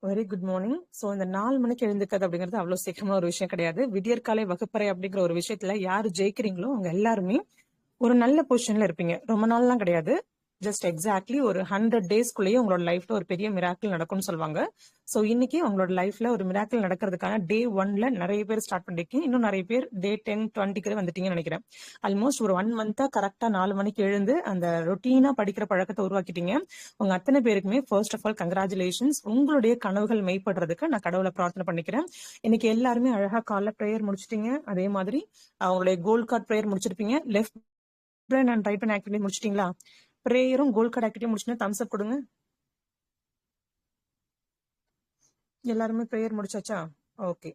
Very good morning. So இந்த 4 மணிக்கு எழுந்துக்கிறது அப்படிங்கிறது அவ்வளோ சீக்கிரமா ஒரு விஷயம் கிடையாது. விடியற்காலை வகுப்பறை அப்படிங்கிற ஒரு விஷயத்துல யாரு ஜெயிக்கிறீங்களோ அவங்க எல்லாருமே ஒரு நல்ல பொசிஷன்ல இருப்பீங்க. ரொம்ப நாள்லாம் கிடையாது. ஜஸ்ட் எக்ஸாக்ட்லி ஒரு 100 டேஸ்க்குள்ளேயே உங்களோட லைஃப்ல ஒரு பெரிய மிராக்கிள் நடக்கும்னு சொல்லுவாங்க. ஸோ இன்னைக்கு உங்களோட லைஃப்ல ஒரு மிராக்கிள் நடக்கிறதுக்கான டே 1ல நிறைய பேர் ஸ்டார்ட் பண்ணிருக்கீங்க. இன்னும் நிறைய பேர் டே 10, 20க்கு வந்துட்டீங்கன்னு நினைக்கிறேன். ஆல்மோஸ்ட் ஒரு 1 மந்த்தா கரெக்டா 4 மணிக்கு எழுந்து அந்த ரொட்டீனா படிக்கிற பழக்கத்தை உருவாக்கிட்டீங்க. உங்க அத்தனை பேருக்குமே ஃபர்ஸ்ட் ஆஃப் ஆல் கங்க்ராச்சுலேஷன்ஸ். உங்களுடைய கனவுகள் மெய்ப்படுறதுக்கு நான் கடவுளை பிரார்த்தனை பண்ணிக்கிறேன். இன்னைக்கு எல்லாருமே அழகா காலைல ப்ரேயர் முடிச்சிட்டீங்க. அதே மாதிரி அவங்களுடைய கோல் கார்ட் ப்ரேயர் முடிச்சிருப்பீங்க. Left brain and right brain activity முடிச்சிட்டீங்களா? ப்ரேயரும் கோல் கார்டு ஆக்டிவிட்டி முடிச்சுட்டு தம்ஸ் அப் கொடுங்க. எல்லாருமே ப்ரேயர் முடிச்சாச்சா? ஓகே.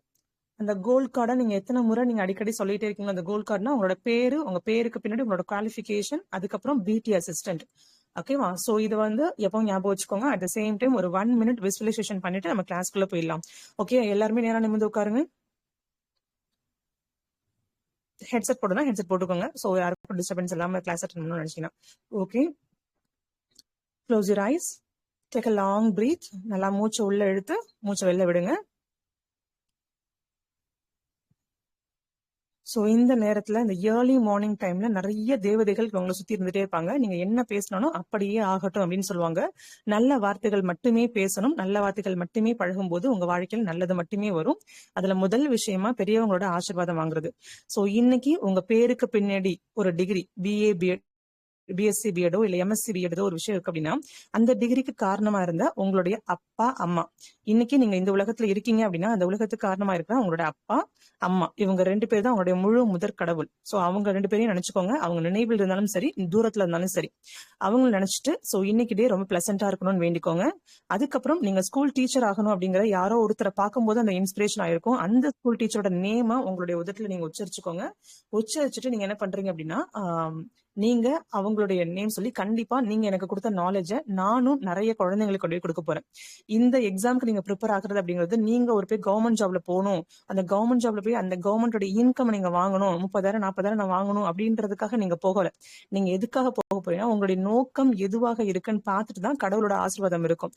அந்த கோல் கார்டை நீங்க எத்தனை முறை நீங்க அடிக்கடி சொல்லிட்டே இருக்கீங்க. அந்த கோல் கார்டுனா உங்களோட பேரு, உங்க பேருக்கு பின்னாடி உங்களோட குவாலிஃபிகேஷன், அதுக்கப்புறம் பிடி அசிஸ்டன்ட். ஓகேவா? சோ இது எப்பவும் ஞாபகம் வச்சுக்கோங்க. அட் த சேம் டைம் ஒரு 1 minute விசுவலைசேஷன் பண்ணிட்டு நம்ம கிளாஸ்க்குள்ள போயிடலாம். ஓகே, எல்லாருமே நேரா நிமிர்ந்து உட்காருங்க. ஹெட்செட் போடுனா ஹெட்செட் போட்டுக்கோங்க. ஸோ யாருக்கும் டிஸ்டர்பன்ஸ் இல்லாம கிளாஸ் அட்டன் பண்ணணும்னு நினைச்சீங்கன்னா okay. Close your eyes. Take a long breath. நல்லா மூச்சை உள்ள இழுத்து மூச்சை வெளில விடுங்க. ஸோ இந்த நேரத்துல இந்த ஏர்லி மார்னிங் டைம்ல நிறைய தேவதைகள் உங்களை சுத்தி இருந்துட்டே இருப்பாங்க. நீங்க என்ன பேசினாலும் அப்படியே ஆகட்டும் அப்படின்னு சொல்லுவாங்க. நல்ல வார்த்தைகள் மட்டுமே பேசணும். நல்ல வார்த்தைகள் மட்டுமே பழகும் போது உங்க வாழ்க்கையில் நல்லது மட்டுமே வரும். அதுல முதல் விஷயமா பெரியவங்களோட ஆசீர்வாதம் வாங்குறது. ஸோ இன்னைக்கு உங்க பேருக்கு பின்னாடி ஒரு டிகிரி பிஏ பிஎஸ்சி பிஎடோ இல்ல எம்எஸ்சி பிஎடோ ஒரு விஷயம் இருக்கு அப்படின்னா அந்த டிகிரிக்கு காரணமா இருந்த உங்களுடைய அப்பா அம்மா இன்னைக்கு நீங்க இந்த உலகத்துல இருக்கீங்க அப்படின்னா அந்த உலகத்துக்கு காரணமா இருக்கிற உங்களோட அப்பா அம்மா இவங்க 2 பேர் தான் அவங்களுடைய முழு முதற் கடவுள். சோ அவங்க 2 பேரையும் நினைச்சுக்கோங்க. அவங்க நினைவில் இருந்தாலும் சரி, தூரத்துல இருந்தாலும் சரி, அவங்க நினைச்சிட்டு சோ இன்னைக்கு டே ரொம்ப பிளசண்டா இருக்கணும்னு வேண்டிக்கோங்க. அதுக்கப்புறம் நீங்க ஸ்கூல் டீச்சர் ஆகணும் அப்படிங்கிற யாரோ ஒருத்தரை பார்க்கும்போது அந்த இன்ஸ்பிரேஷன் ஆயிருக்கும். அந்த ஸ்கூல் டீச்சரோட நேமா உங்களுடைய உதட்டுல நீங்க உச்சரிச்சுக்கோங்க. உச்சரிச்சுட்டு நீங்க என்ன பண்றீங்க அப்படின்னா நீங்க அவங்களுடைய நேம் சொல்லி கண்டிப்பா நீங்க எனக்கு கொடுத்த நாலேஜ நானும் நிறைய குழந்தைங்களுக்கு கொண்டு போய் கொடுக்க போறேன். இந்த எக்ஸாமுக்கு நீங்க ப்ரிப்பேர் ஆகுறது அப்படிங்கிறது நீங்க ஒரு போய் கவர்மெண்ட் ஜாப்ல போகணும், அந்த கவர்மெண்ட் ஜாப்ல போய் அந்த கவர்மெண்டோட இன்கம் நீங்க வாங்கணும், 30,000 40,000 நான் வாங்கணும் அப்படின்றதுக்காக நீங்க போகல. நீங்க எதுக்காக போக போறீங்கன்னா உங்களுடைய நோக்கம் எதுவாக இருக்குன்னு பார்த்துட்டு தான் கடவுளோட ஆசீர்வாதம் இருக்கும்.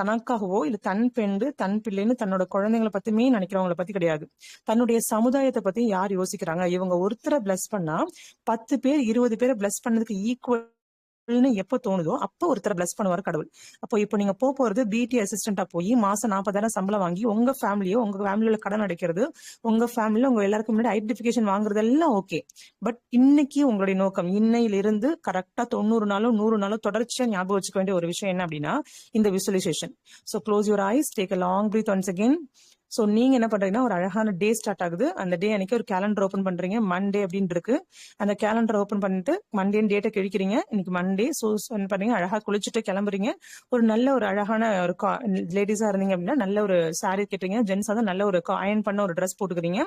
தனக்காகவோ இல்ல தன் பெண்டு தன் பிள்ளைன்னு தன்னோட குழந்தைங்களை பத்தியுமே நினைக்கிறவங்களை பத்தி கிடையாது. தன்னுடைய சமுதாயத்தை பத்தி யார் யோசிக்கிறாங்க? இவங்க ஒருத்தரை பிளஸ் பண்ணா 10 பேர் 20 பேரை பிளஸ் பண்ணதுக்கு ஈக்குவல்னு எப்ப தோணுதோ அப்ப ஒருத்தரை பிளஸ் பண்ணுவார் கடவுள். அப்போ இப்போ நீங்க போறது பிடி அசிஸ்டன்டா போய் மாசம் 40,000 சம்பளம் வாங்கி உங்க ஃபேமிலியில கடன் அடைக்கிறது, உங்க ஃபேமிலியில உங்க எல்லாருக்கும் முன்னாடி ஐடென்டிபிகேஷன் வாங்குறது எல்லாம் ஓகே. பட் இன்னைக்கு உங்களுடைய நோக்கம் இன்னையிலிருந்து கரெக்டா 90 நாளும் 100 நாளும் தொடர்ச்சியா ஞாபகம் வச்சுக்க வேண்டிய ஒரு விஷயம் என்ன அப்படின்னா இந்த visualisation. So close your eyes, take a long breath once again. So நீங்க என்ன பண்றீங்கன்னா ஒரு அழகான டே ஸ்டார்ட் ஆகுது. அந்த டே அன்னைக்கு ஒரு கேலண்டர் ஓபன் பண்றீங்க. மண்டே அப்படின்னு இருக்கு. அந்த கேலண்டர் ஓபன் பண்ணிட்டு மண்டே டேட்டை கிழிக்கிறீங்க. இன்னைக்கு மண்டே. சோ பண்றீங்க, அழகா குளிச்சுட்டு கிளம்புறீங்க. ஒரு நல்ல ஒரு அழகான ஒரு லேடிஸா இருந்தீங்க அப்படின்னா நல்ல ஒரு சாரி கட்டுறீங்க. ஜென்ஸா தான் நல்ல ஒரு அயன் பண்ண ஒரு ட்ரெஸ் போட்டுக்கிறீங்க.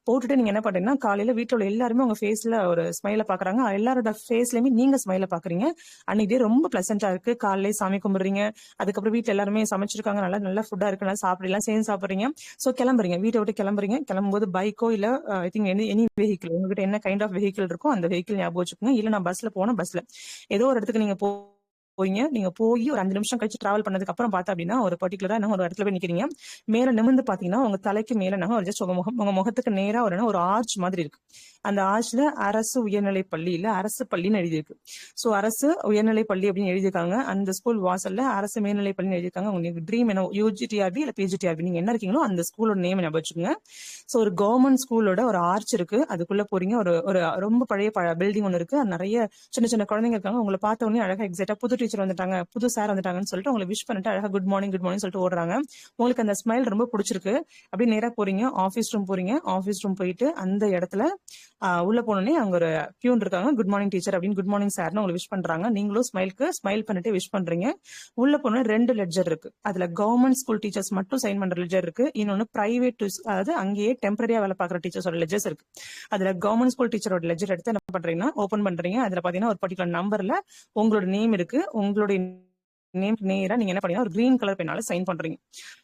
போட்டுட்டு நீங்க என்ன பண்றீங்கன்னா காலையில வீட்டுல உள்ள எல்லாருமே உங்க ஃபேஸ்ல ஒரு ஸ்மைல பாக்குறாங்க. எல்லாரோட ஃபேஸ்லயுமே நீங்க ஸ்மைல பாக்குறீங்க. அன்னைக்கு டே ரொம்ப பிளசண்டா இருக்கு. காலையில சாமி கும்பிடுறீங்க. அதுக்கப்புறம் வீட்டுல எல்லாருமே சமைச்சிருக்காங்க. நல்ல ஃபுட்டா இருக்கு. நல்லா சாப்பிடலாம், சேர்ந்து சாப்பிடுறீங்க. சோ கிளம்புறீங்க, வீட்டை விட்டு கிளம்புறீங்க. கிளம்பும்போது பைக்கோ இல்ல ஐ திங்க் எனி வெஹிக்கிள், உங்ககிட்ட என்ன கைண்ட் ஆஃப் வெஹிக்கிள் இருக்கோ அந்த வெஹிக்கிள் ஞாபகம் வச்சுக்கோங்க. இல்ல நான் பஸ்ல போனா பஸ்ல ஏதோ ஒரு இடத்துக்கு நீங்க போறீங்க. நீங்க போய் ஒரு 5 நிமிஷம் கழிச்சு டிராவல் பண்ணதுக்கு அப்புறம் பார்த்தா அப்படின்னா ஒரு பர்டிகுலரா ஒரு இடத்துல போய் நிக்கிறீங்க. மேல நிமிர்ந்து பாத்தீங்கன்னா உங்க தலைக்கு மேல ஒரு ஜஸ்ட் உங்க முகத்துக்கு நேரா ஒரு ஆர்ச் மாதிரி இருக்கு. அந்த ஆர்ச்ல அரசு உயர்நிலை பள்ளி இல்ல அரசு பள்ளின்னு எழுதியிருக்கு. சோ அரசு உயர்நிலை பள்ளி அப்படின்னு எழுதியிருக்காங்க. அந்த ஸ்கூல் வாசல்ல அரசு மேல்நிலை பள்ளின்னு எழுதியிருக்காங்க. உங்களுக்கு ட்ரீம் என்ன, யூஜிடிஆர்பி இல்ல பிஜிடிஆர்பி, நீங்க என்ன இருக்கீங்களோ அந்த ஸ்கூலோட நேம் ஞாபகம் வச்சுக்கோங்க. சோ ஒரு கவர்மெண்ட் ஸ்கூலோட ஒரு ஆர்ச் இருக்கு. அதுக்குள்ள போறீங்க. ஒரு ரொம்ப பழைய பில்டிங் ஒன்று இருக்கு. நிறைய சின்ன சின்ன குழந்தைங்க இருக்காங்க. உங்களை பார்த்த உடனே அழகா எக்ஸைட்டா புது டீச்சர் வந்துட்டாங்க, புது சார் வந்துட்டாங்கன்னு சொல்லிட்டு உங்களை விஷ் பண்ணிட்டு அழகா குட் மார்னிங் சொல்லிட்டு ஓடுறாங்க. உங்களுக்கு அந்த ஸ்மைல் ரொம்ப பிடிச்சிருக்கு. அப்படியே நேரா போறீங்க, ஆபீஸ் ரூம் போறீங்க. ஆபீஸ் ரூம் போயிட்டு அந்த இடத்துல உள்ள போனோடனே அங்க ஒரு பியூன் இருக்காங்க. குட் மார்னிங் டீச்சர் அப்படின்னு குட் மார்னிங் சார்னு உங்களுக்கு விஷ் பண்றாங்க. நீங்களும் ஸ்மைல் பண்ணிட்டு விஷ் பண்றீங்க. உள்ள போன 2 லெட்ஜர் இருக்கு. அதுல கவர்மெண்ட் ஸ்கூல் டீச்சர்ஸ் மட்டும் சைன் பண்ற லெட்ஜர் இருக்கு. இன்னொன்னு பிரைவேட், அதாவது அங்கேயே டெம்பரரியா வேலை பார்க்குற டீச்சர்ஸோட லெட்ஜர்ஸ் இருக்கு. அதுல கவர்மெண்ட் ஸ்கூல் டீச்சரோட லெட்ஜர் எடுத்து என்ன பண்றீங்கன்னா ஓபன் பண்றீங்க. அதுல பாத்தீங்கன்னா ஒரு பர்டிகுலர் நம்பர்ல உங்களோட நேம் இருக்கு. உங்களுடைய நேம் நேரா நீங்க என்ன பண்ணீங்கன்னா ஒரு கிரீன் கலர் பெண்ணால சைன் பண்றீங்க.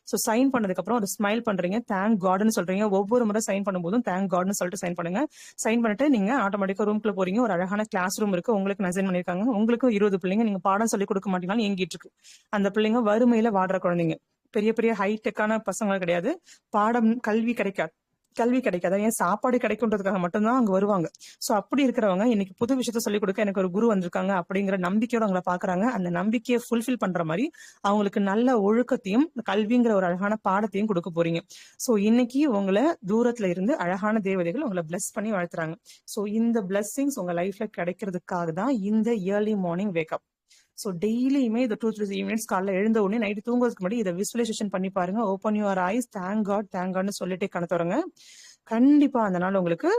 சோ சைன் பண்ணதுக்கு அப்புறம் ஒரு ஸ்மைல் பண்றீங்க, தேங்க் காட்னு சொல்றீங்க. ஒவ்வொரு முறை சைன் பண்ணும்போதும் தேங்க் காட்னு சொல்லிட்டு சைன் பண்ணுங்க. சைன் பண்ணிட்டு நீங்க ஆட்டோமேட்டிக்கா ரூம்குள்ள போறீங்க. ஒரு அழகான கிளாஸ் ரூம் இருக்கு. உங்களுக்கு அசைன் பண்ணிருக்காங்க. உங்களுக்கு 20 பிள்ளைங்க. நீங்க பாடம் சொல்லி கொடுக்க மாட்டீங்கன்னு ஏங்கிட்டு இருக்கு. அந்த பிள்ளைங்க வறுமையில வாடுற குழந்தைங்க. பெரிய பெரிய ஹைடெக்கான பசங்க கிடையாது. பாடம் கல்வி கிடைக்காது, ஏன் சாப்பாடு கிடைக்கும்ன்றதுக்காக மட்டும்தான் அங்க வருவாங்க. சோ அப்படி இருக்கிறவங்க இன்னைக்கு புது விஷயத்த சொல்லிக் கொடுக்க எனக்கு ஒரு குரு வந்திருக்காங்க அப்படிங்கிற நம்பிக்கையோட அவங்கள பாக்குறாங்க. அந்த நம்பிக்கையை ஃபுல்ஃபில் பண்ற மாதிரி அவங்களுக்கு நல்ல ஒழுக்கத்தையும் கல்விங்கிற ஒரு அழகான பாடத்தையும் கொடுக்க போறீங்க. சோ இன்னைக்கு உங்களை தூரத்துல இருந்து அழகான தேவதைகள் உங்களை பிளஸ் பண்ணி வாழ்த்துறாங்க. சோ இந்த பிளஸ்ஸிங்ஸ் உங்க லைஃப்ல கிடைக்கிறதுக்காக தான் இந்த இயர்லி மார்னிங் வேக்கப். ஸோ டெய்லியுமே இந்த 2-3 மினிட்ஸ் காலைல எழுந்த உடனே நைட்டு தூங்குறதுக்கு முன்னாடி இதை விசுவலைசேஷன் பண்ணி பாருங்க. ஓப்பன் யுவர் ஐஸ், தேங்க் காட்னு சொல்லிட்டே கண தொடங்க. கண்டிப்பா அந்த நாள் உங்களுக்கு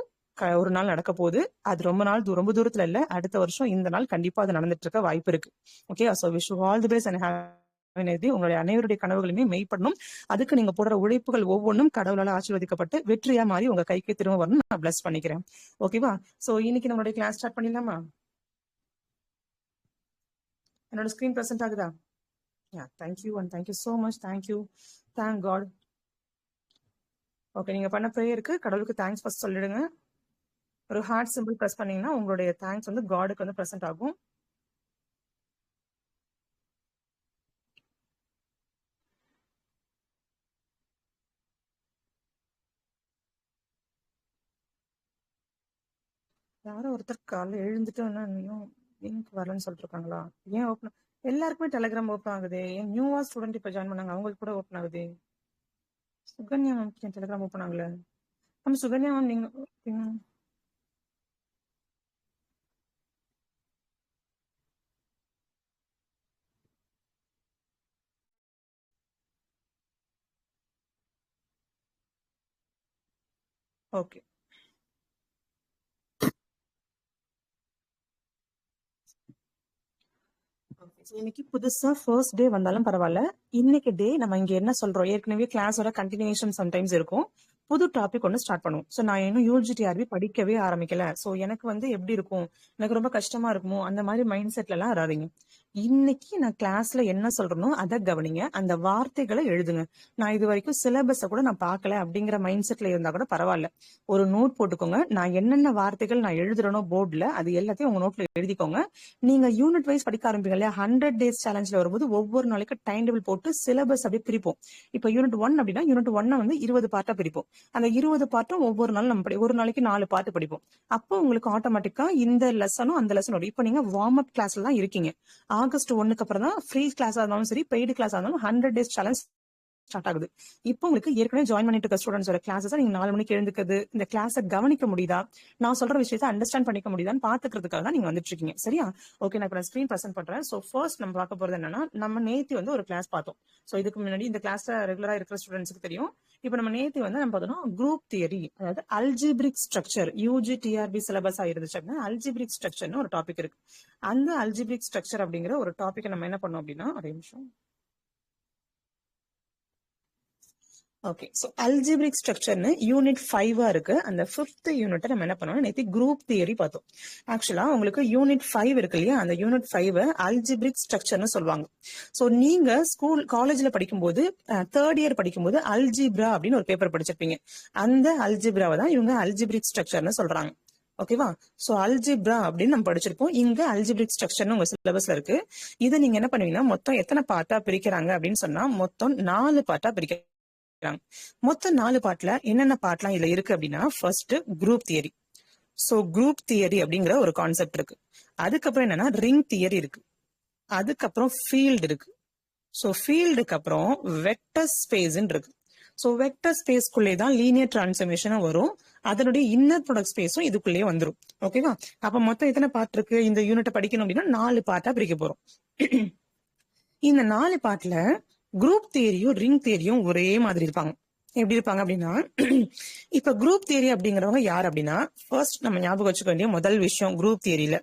ஒரு நாள் நடக்க போகுது. அது ரொம்ப தூரத்துல இல்ல, அடுத்த வருஷம் இந்த நாள் கண்டிப்பா அது நடந்துட்டு இருக்க வாய்ப்பு இருக்கு. Okay, so wish you all the best and have உங்களுடைய அனைவருடைய கனவுகளுமே மெய்ப்படணும். அதுக்கு நீங்க போடுற உழைப்புகள் ஒவ்வொன்றும் கடவுளால ஆசீர்வதிக்கப்பட்டு வெற்றியா மாறி உங்க கைக்கு திரும்ப வரணும். நான் பிளஸ் பண்ணிக்கிறேன். ஓகேவா? சோ இன்னைக்கு நம்மளுடைய கிளாஸ் ஸ்டார்ட் பண்ணிடலாமா? என்னோட ஸ்கிரீன் பிரசன்ட் ஆகுதா? Thank you and thank you so much. Thank you, thank God. Okay, நீங்க பண்ண ப்ரேயருக்கு கடவுளுக்கு தேங்க்ஸ் ஃபர்ஸ்ட் சொல்லிடுங்க. ஒரு ஹார்ட் சிம்பிள் பிரஸ் பண்ணீங்கன்னா உங்களுடைய தேங்க்ஸ் வந்து காடுக்கு வந்து பிரசன்ட் ஆகும். யாரோ ஒருத்தர் காலைல எழுந்துட்டு இன்னும் லிங்க் வரலன்னு சொல்லிட்டு இருக்காங்களா? ஏன் ஓப்பன்? எல்லாருக்குமே டெலிகிராம் ஓப்பன் ஆகுது. ஏன் நியூவா ஸ்டூடெண்ட் இப்ப ஜாயின் பண்ணாங்க, அவங்களுக்கு கூட ஓப்பன் ஆகுது. சுகன்யா மேம் டெலிகிராம் ஓப்பன் ஆகல. நம்ம சுகன்யா மேம் நீங்க ஓகே. இன்னைக்கு புதுசா ஃபர்ஸ்ட் டே வந்தாலும் பரவாயில்ல. இன்னைக்கு டே நம்ம இங்க என்ன சொல்றோம், ஏற்கனவே கிளாஸோட கண்டினியூஷன் சம்டைம்ஸ் இருக்கும். புது டாபிக் ஒன்று ஸ்டார்ட் பண்ணுவோம். ஸோ நான் இன்னும் யூஜிடிஆர்பி படிக்கவே ஆரம்பிக்கல, ஸோ எனக்கு வந்து எப்படி இருக்கும், எனக்கு ரொம்ப கஷ்டமா இருக்குமோ அந்த மாதிரி மைண்ட் செட்ல எல்லாம் வராதிங்க. இன்னைக்கு நான் கிளாஸ்ல என்ன சொல்றேனோ அதை கவனிங்க, அந்த வார்த்தைகளை எழுதுங்க. நான் இது வரைக்கும் சிலபஸை கூட நான் பார்க்கல அப்படிங்கிற மைண்ட் செட்ல இருந்தா கூட பரவாயில்ல, ஒரு நோட் போட்டுக்கோங்க. நான் என்னென்ன வார்த்தைகள் நான் எழுதுறனோ போர்டுல அது எல்லாத்தையும் உங்க நோட்ல எழுதிக்கோங்க. நீங்க யூனிட் வைஸ் படிக்க ஆரம்பிங்க இல்லையா, 100 days சேலஞ்சில் வரும்போது ஒவ்வொரு நாளைக்கு டைம் டேபிள் போட்டு சிலபஸ் அப்படியே பிரிப்போம். இப்போ யூனிட் 1 அப்படின்னா யூனிட் 1 வந்து 20 பார்ட்டா பிரிப்போம். அந்த 20 பார்ட்டும் ஒவ்வொரு நாளும் நம்ம ஒரு நாளைக்கு 4 பார்ட் படிப்போம். அப்போ உங்களுக்கு ஆட்டோமேட்டிக்கா இந்த லெசனும் அந்த லெசனோட இப்போ நீங்க வார்ம் அப் கிளாஸ்ல தான் இருக்கீங்க. ஆகஸ்ட் 1க்கு அப்புறம் தான் ஃப்ரீ கிளாஸா இருந்தாலும் சரி, பெய்டு கிளாஸா இருந்தாலும் 100 days சேலஞ்ச் ஸ்டார்ட் ஆகுது. இப்போ உங்களுக்கு ஏற்கனவே ஜாயின் பண்ணிட்டு இருக்க ஸ்டூடெண்ட்ஸோட கிளாஸஸ் நீங்க 4 மணிக்கு எழுந்துக்கிறது, இந்த கிளாஸை கவனிக்க முடியுதா, நான் சொல்ற விஷயத்தை அண்டர்ஸ்டாண்ட் பண்ணிக்க முடியுதான்னு பாத்துக்கிறதுக்காக தான் நீங்க வந்துட்டு இருக்கீங்க. சரியா? ஓகே, நான் இப்ப ஸ்கிரீன் பிரசன்ட் பண்றேன். சோ ஃபர்ஸ்ட் நம்ம பார்க்க போறது என்னன்னா, நம்ம நேத்தி வந்து ஒரு கிளாஸ் பார்த்தோம். சோ இதுக்கு முன்னாடி இந்த கிளாஸ்ல ரெகுலரா இருக்கிற ஸ்டூடெண்ட்ஸ்க்கு தெரியும். இப்போ நம்ம நேத்தி வந்து நம்ம பார்த்தோம்னா குரூப் தியரி, அதாவது algebraic structure, UG TRB syllabus ஆயிருந்துச்சு அப்படின்னா அல்ஜிபிரிக் ஸ்ட்ரக்சர்னு ஒரு டாபிக் இருக்கு. அந்த அல்ஜிபிரிக் ஸ்ட்ரக்சர் அப்படிங்கிற ஒரு டாபிக் நம்ம என்ன பண்ணோம் அப்படின்னா, ஒரு நிமிஷம். ஓகே, சோ அல்ஜிபிரிக் ஸ்ட்ரக்சர்னு யூனிட் 5 இருக்கு. அந்த 5th யூனிட் நம்ம என்ன பண்ணோம், நேத்தி குரூப் தியரி பார்த்தோம். ஆக்சுவலா உங்களுக்கு யூனிட் 5 இருக்கு இல்லையா, அந்த யூனிட் 5 அல்ஜிபிரிக் ஸ்ட்ரக்சர்னு சொல்லுவாங்க. சோ நீங்க காலேஜ்ல படிக்கும்போது 3rd இயர் படிக்கும்போது அல்ஜிப்ரா அப்படின்னு ஒரு பேப்பர் படிச்சிருப்பீங்க. அந்த அல்ஜிப்ராவை தான் இவங்க அல்ஜிபிரிக் ஸ்ட்ரக்சர்னு சொல்றாங்க. ஓகேவா? சோ அல்ஜிப்ரா அப்படின்னு நம்ம படிச்சிருப்போம். இங்க அல்ஜிபிரிக் ஸ்ட்ரக்சர்னு உங்க சிலபஸ்ல இருக்கு. இதை நீங்க என்ன பண்ணுவீங்கன்னா, மொத்தம் எத்தனை பார்ட்டா பிரிக்கிறாங்க அப்படின்னு சொன்னா மொத்தம் 4 பார்ட்டா பிரிக்கிறாங்க. மொத்தம் 4 பார்ட்ல என்னென்ன பார்ட்லாம் இதுல இருக்கு அப்படின்னா, first group theory. So group theory அப்படிங்கிற ஒரு கான்செப்ட் இருக்கு. அதுக்கப்புறம் என்னன்னா ரிங் தியரி இருக்கு. அதுக்கப்புறம் ஃபீல்டு இருக்கு. சோ ஃபீல்டுக்கு அப்புறம் வெக்டர் ஸ்பேஸ் இருக்கு. சோ வெக்டர் ஸ்பேஸ்க்குள்ளே தான் லீனியர் டிரான்ஸ்ஃபர்மேஷனும் வரும். அதனுடைய இன்னர் ப்ராடக்ட் ஸ்பேஸும் இதுக்குள்ளேயே வந்துடும். ஓகேவா? அப்ப மொத்தம் எத்தனை பார்ட் இருக்கு இந்த யூனிட்டை படிக்கணும் அப்படின்னா 4 பார்ட்டா பிரிக்க போறோம். இந்த 4 பார்ட்ல குரூப் தியரியும் ரிங் தியரியும் ஒரே மாதிரி இருப்பாங்க. எப்படி இருப்பாங்க அப்படின்னா, இப்ப குரூப் தியரி அப்படிங்கிறவங்க யார் அப்படின்னா, ஃபர்ஸ்ட் நம்ம ஞாபகம் வச்சுக்க வேண்டிய முதல் விஷயம் குரூப் தியரியில,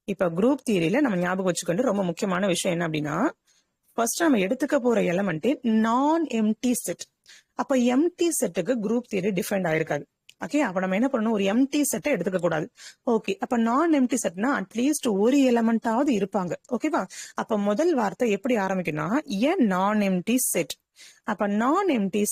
இப்ப குரூப் தியரியில நம்ம ஞாபகம் வச்சுக்க வேண்டிய ரொம்ப முக்கியமான விஷயம் என்ன அப்படின்னா, ஃபர்ஸ்ட் நம்ம எடுத்துக்க போற எலமெண்ட் நான் எம்டி செட். அப்ப எம்டி செட்டுக்கு குரூப் தியரி டிஃபைன் ஆயிருக்காது. ஓகே, அப்ப நம்ம என்ன பண்ணணும், ஒரு எம்டி செட்டை எடுத்துக்க கூடாது. ஓகே, அப்ப நான் எம்டி செட்னா அட்லீஸ்ட் ஒரு எலமெண்டாவது இருப்பாங்க. ஓகேவா? அப்ப முதல் வார்த்தை எப்படி ஆரம்பிக்கும்னா, ஏ நான் எம்டி செட். அப்ப நான் empty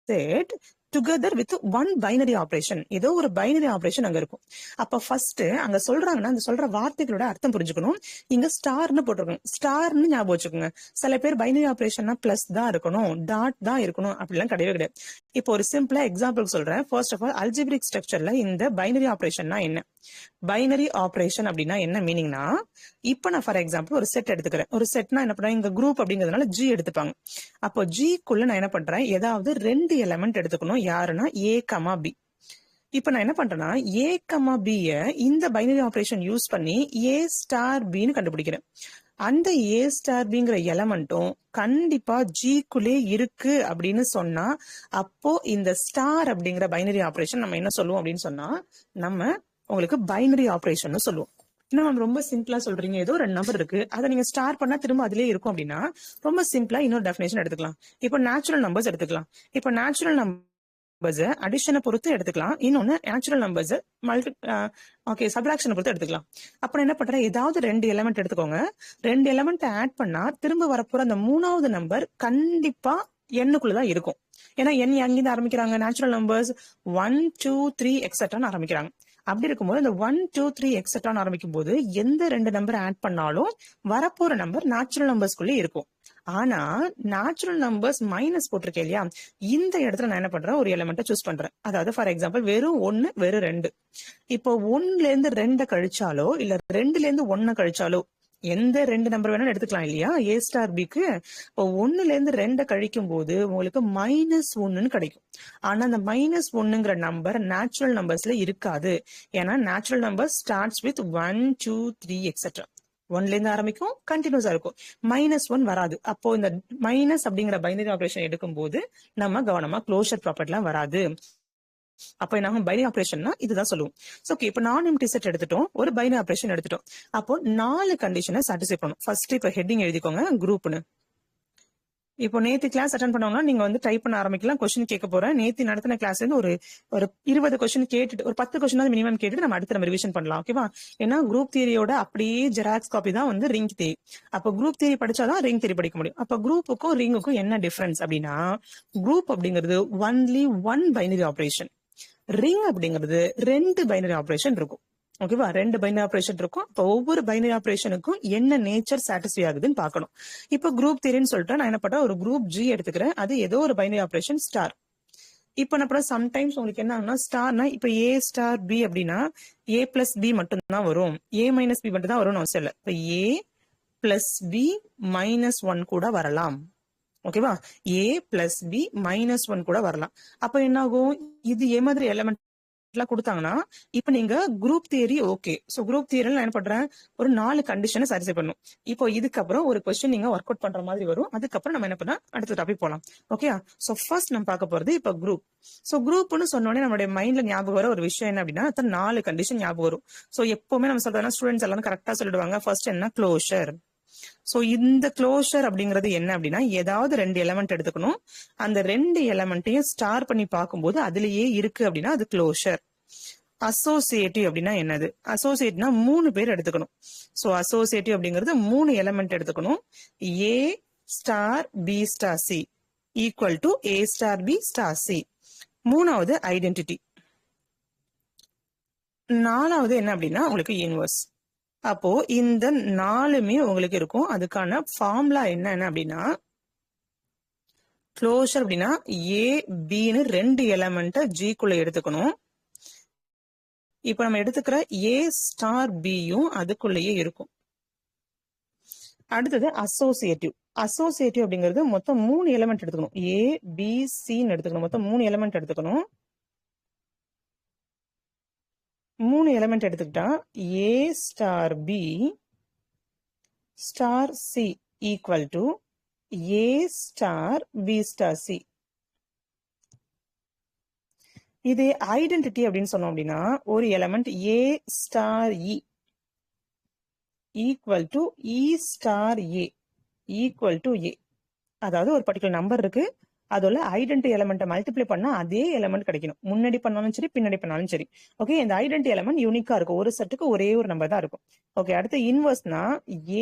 set together with one binary operation. ஏதோ ஒரு பைனரி ஆபரேஷன் அங்க இருக்கும். அப்ப ஃபர்ஸ்ட் அங்க சொல்றாங்கன்னா அந்த சொல்ற வார்த்தைகளோட அர்த்தம் புரிஞ்சுக்கணும். இங்க ஸ்டார்னு போட்டிருக்கணும். ஸ்டார்னு ஞாபகம் வச்சுக்கோங்க. சில பேர் பைனரி ஆபரேஷன்னா பிளஸ் தான் இருக்கணும், டாட் தான் இருக்கணும், அப்படிலாம் கிடையவே கிடையாது. இப்போ ஒரு சிம்பிளா எக்ஸாம்பிள் சொல்றேன். ஃபர்ஸ்ட் ஆஃப் ஆல் அல்ஜிபிரிக் ஸ்ட்ரக்சர்ல இந்த பைனரி ஆபரேஷன்னா என்ன? பைனரி ஆபரேஷன் அப்படின்னா என்ன மீனிங்னா, இப்போ நான் ஃபார் எக்ஸாம்பிள் ஒரு செட் எடுத்துக்கிறேன். ஒரு செட்னா என்ன பண்றேன், இங்க குரூப் அப்படிங்கிறதுனால ஜி எடுத்துப்பாங்க. அப்போ ஜிக்குள்ள நான் என்ன பண்றேன், ஏதாவது 2 எலிமெண்ட் எடுத்துக்கணும். யாருன்னா ஏ கமா பி. இப்ப நான் என்ன பண்றேன்னா ஏ கமா பி இந்த பைனரி ஆபரேஷன் யூஸ் பண்ணி ஏ ஸ்டார் பின்னு கண்டுபிடிக்கிறேன். அந்த ஏ ஸ்டார் பிங்கிற எலமெண்ட்டும் கண்டிப்பா ஜிக்குள்ளே இருக்கு அப்படின்னு சொன்னா, அப்போ இந்த ஸ்டார் அப்படிங்கிற பைனரி ஆபரேஷன் நம்ம என்ன சொல்லுவோம் அப்படின்னு சொன்னா, நம்ம உங்களுக்கு பைனரி ஆபரேஷன் சொல்லுவோம். இன்னும் ரொம்ப சிம்பிளா சொல்றீங்க, ஏதோ ஒரு நம்பர் இருக்கு, அதை நீங்க ஸ்டார் பண்ணா திரும்ப அதுலயே இருக்கும் அப்படின்னா, ரொம்ப சிம்பிளா இன்னொரு டெஃபினேஷன் எடுத்துக்கலாம். இப்போ நேச்சுரல் நம்பர்ஸ் எடுத்துக்கலாம். இப்போ நேச்சுரல் நம்பர்ஸ் அடிஷனை பொறுத்து எடுத்துக்கலாம். இன்னொன்னு நேச்சுரல் நம்பர்ஸ் சப்ட்ராக்ஷனை பொறுத்து எடுத்துக்கலாம். அப்புறம் என்ன பண்றேன், ஏதாவது 2 எலிமெண்ட் எடுத்துக்கோங்க. 2 எலிமெண்ட் ஆட் பண்ணா திரும்ப வரப்போற அந்த 3வது நம்பர் கண்டிப்பா எண்ணுக்குள்ளதான் இருக்கும். ஏன்னா எண் எங்கிருந்து ஆரம்பிக்கிறாங்க, நேச்சுரல் நம்பர்ஸ் 1 2 3 எக்ஸெட்ரான்னு ஆரம்பிக்கிறாங்க. அப்படி இருக்கும்போது இந்த 1 2 3 எக்ஸெட்ரான்னு ஆரம்பிக்கும் போது எந்த 2 நம்பர் ஆட் பண்ணாலும் வரப்போற நம்பர் நேச்சுரல் நம்பர்ஸ்குள்ளே இருக்கும். ஆனா நேச்சுரல் நம்பர்ஸ் மைனஸ் போட்டிருக்கேன் இல்லையா, இந்த இடத்துல நான் என்ன பண்றேன், ஒரு எலிமெண்ட்டை சூஸ் பண்றேன். அதாவது ஃபார் எக்ஸாம்பிள் வெறும் 1 வெறும் 2. இப்போ 1ல இருந்து 2 கழிச்சாலோ இல்ல 2ல இருந்து 1 கழிச்சாலோ எந்த 2 நம்பர் வேணாலும் எடுத்துக்கலாம் இல்லையா ஏ ஸ்டார் பிக்கு. இப்போ 1ல இருந்து 2 கழிக்கும் போது உங்களுக்கு -1ன்னு கிடைக்கும். ஆனா அந்த -1ங்கிற நம்பர் நேச்சுரல் நம்பர்ஸ்ல இருக்காது. ஏன்னா natural number starts with 1 2 3 etcetera. 1ல இருந்து ஆரம்பிக்கும், கண்டினியூஸா இருக்கும். -1 வராது. அப்போ இந்த மைனஸ் அப்படிங்கிற பைனரி ஆபரேஷன் எடுக்கும் போது நம்ம கவனமா க்ளோஷர் ப்ராப்பர்ட்டிலாம் வராது. அப்ப என்ன பைனரி ஆபரேஷன்னா இதுதான் சொல்லுவோம். ஓகே, இப்போ நான் எம்டி செட் எடுத்துட்டோம், ஒரு பைனரி ஆபரேஷன் எடுத்துட்டோம். அப்போ 4 கண்டிஷனை சாட்டிஸ்ஃபை பண்ணும். ஃபர்ஸ்ட் இப்போ ஹெட்டிங் எழுதிக்கோங்க குரூப்னு. இப்போ நேத்து கிளாஸ் அட்டன் பண்ணவங்க நீங்க வந்து டைப் பண்ண ஆரம்பிக்கலாம். கொஸ்டின் கேட்க போறேன். நேத்து நடத்தின கிளாஸ்ல இருந்து ஒரு 20 கொஸ்டின் கேட்டுட்டு, ஒரு 10 கொஸ்டின் மினிமம் கேட்டுட்டு நம்ம அடுத்து நம்ம ரிவிஷன் பண்ணலாம். ஓகேவா? ஏன்னா குரூப் தியரியோட அப்படியே ஜெராக்ஸ் காப்பி தான் வந்து ரிங் தியரி. அப்போ குரூப் தியரி படிச்சாதான் ரிங் தியரி படிக்க முடியும். அப்ப குரூப்புக்கும் ரிங்குக்கும் என்ன டிஃபரன்ஸ் அப்படின்னா, குரூப் அப்படிங்கிறது ஒன்லி 1 பைனரி ஆபரேஷன். ரிங் அப்படிங்கிறது 2 பைனரி ஆபரேஷன் இருக்கும். ஓகேவா? 2 பைனரி ஆபரேஷன் இருக்கும். இப்போ ஒவ்வொரு பைனரி ஆபரேஷனுக்கும் என்ன நேச்சர் சாட்டிஸ்ஃபை ஆகுதுன்னு பார்க்கணும். இப்போ குரூப் தியரின்னு சொல்லிட்டு நான் என்ன பண்றேன், ஒரு குரூப் ஜி எடுத்துக்கிறேன். அது ஏதோ ஒரு பைனரி ஆபரேஷன் ஸ்டார். இப்போ என்ன பண்ண, சம்டைம்ஸ் உங்களுக்கு என்ன ஆகுனா, ஸ்டார்னா இப்போ ஏ ஸ்டார் பி அப்படின்னா ஏ பிளஸ் பி மட்டும் தான் வரும், ஏ மைனஸ் பி மட்டும் தான் வரும்னு அவசியம் இல்லை. இப்போ ஏ பிளஸ் பி -1 கூட வரலாம். ஓகேவா? ஏ பிளஸ் பி -1 கூட வரலாம். அப்ப என்ன ஆகும், இது ஏ மாதிரி எலிமெண்ட் எல்லாம் கொடுத்தாங்கன்னா இப்ப நீங்க group theory okay. So group தியரில நான் என்ன பண்றேன், ஒரு 4 கண்டிஷனை சாட்டிஸ்ஃபை பண்ணும். இப்போ இதுக்கப்புறம் ஒரு கொஸ்டின் நீங்க ஒர்க் அவுட் பண்ற மாதிரி வரும். அதுக்கப்புறம் நம்ம என்ன பண்ண அடுத்த டாபிக் போலாம். ஓகே, சோ ஃபர்ஸ்ட் நம்ம பார்க்க போறது இப்ப குரூப். சோ குரூப்னு சொன்னோடனே நம்மளுடைய மைண்ட்ல ஞாபகம் வர ஒரு விஷயம் என்ன அப்படின்னா, 4 கண்டிஷன் ஞாபகம் வரும். சோ எப்பவுமே நம்ம சொல்றதுனா ஸ்டூடெண்ட்ஸ் எல்லாம் கரெக்டா சொல்லிடுவாங்க. ஃபர்ஸ்ட் என்ன, க்ளோஷர். சோ இந்த க்ளோஷர் அப்படிங்கிறது என்ன அப்படின்னா, ஏதாவது 2 எலிமெண்ட் எடுத்துக்கணும். அந்த 2 எலிமெண்ட்டையும் ஸ்டார் பண்ணி பார்க்கும்போது அதுலயே இருக்கு அப்படின்னா அது க்ளோஷர். அசோசியேட்டிவ் அப்படின்னா என்னது, அசோசியேட்னா 3 பேர் எடுத்துக்கணும். சோ அசோசியேட்டிவ் அப்படிங்கிறது 3 எலிமெண்ட் எடுத்துக்கணும். A star B star C equal to A star B star C. 3வது ஐடென்டிட்டி. 4வது என்ன அப்படின்னா உங்களுக்கு இன்வர்ஸ். அப்போ இந்த 4மே உங்களுக்கு இருக்கும். அதுக்கான ஃபார்முலா என்ன அப்படின்னா, க்ளோஷர் அப்படின்னா ஏ பின்னு 2 எலிமெண்ட் ஜிக்குள்ள எடுத்துக்கணும். இப்ப நம்ம எடுத்துக்கிற ஏ ஸ்டார் பியும் அதுக்குள்ளேயே இருக்கும். அடுத்தது அசோசியேட்டிவ். அசோசியேட்டிவ் அப்படிங்கிறது மொத்தம் 3 எலிமெண்ட் எடுத்துக்கணும். ஏ பி சின்னு எடுத்துக்கணும். மொத்தம் 3 எலிமெண்ட் எடுத்துக்கணும். 3 எலிமெண்ட் எடுத்துக்கிட்டா A star B star C equal to A star B star C. இது ஐடென்டிட்டி அப்படின்னு சொன்னோம் அப்படின்னா, ஒரு element A star E equal to E star A equal to A. அதாவது ஒரு பர்டிகுலர் நம்பர் இருக்கு, அதோட ஐடென்டி எலிமெண்ட் மல்டிப்ளை பண்ணா அதே எலிமெண்ட் கிடைக்கணும். முன்னாடி பண்ணாலும் சரி பின்னாடி பண்ணாலும் சரி. ஓகே, இந்த ஐடென்டி எலிமெண்ட் யூனிக்கா இருக்கும். ஒரு செட்டுக்கு ஒரே ஒரு நம்பர் தான் இருக்கும். ஓகே, அடுத்து இன்வர்ஸ்னா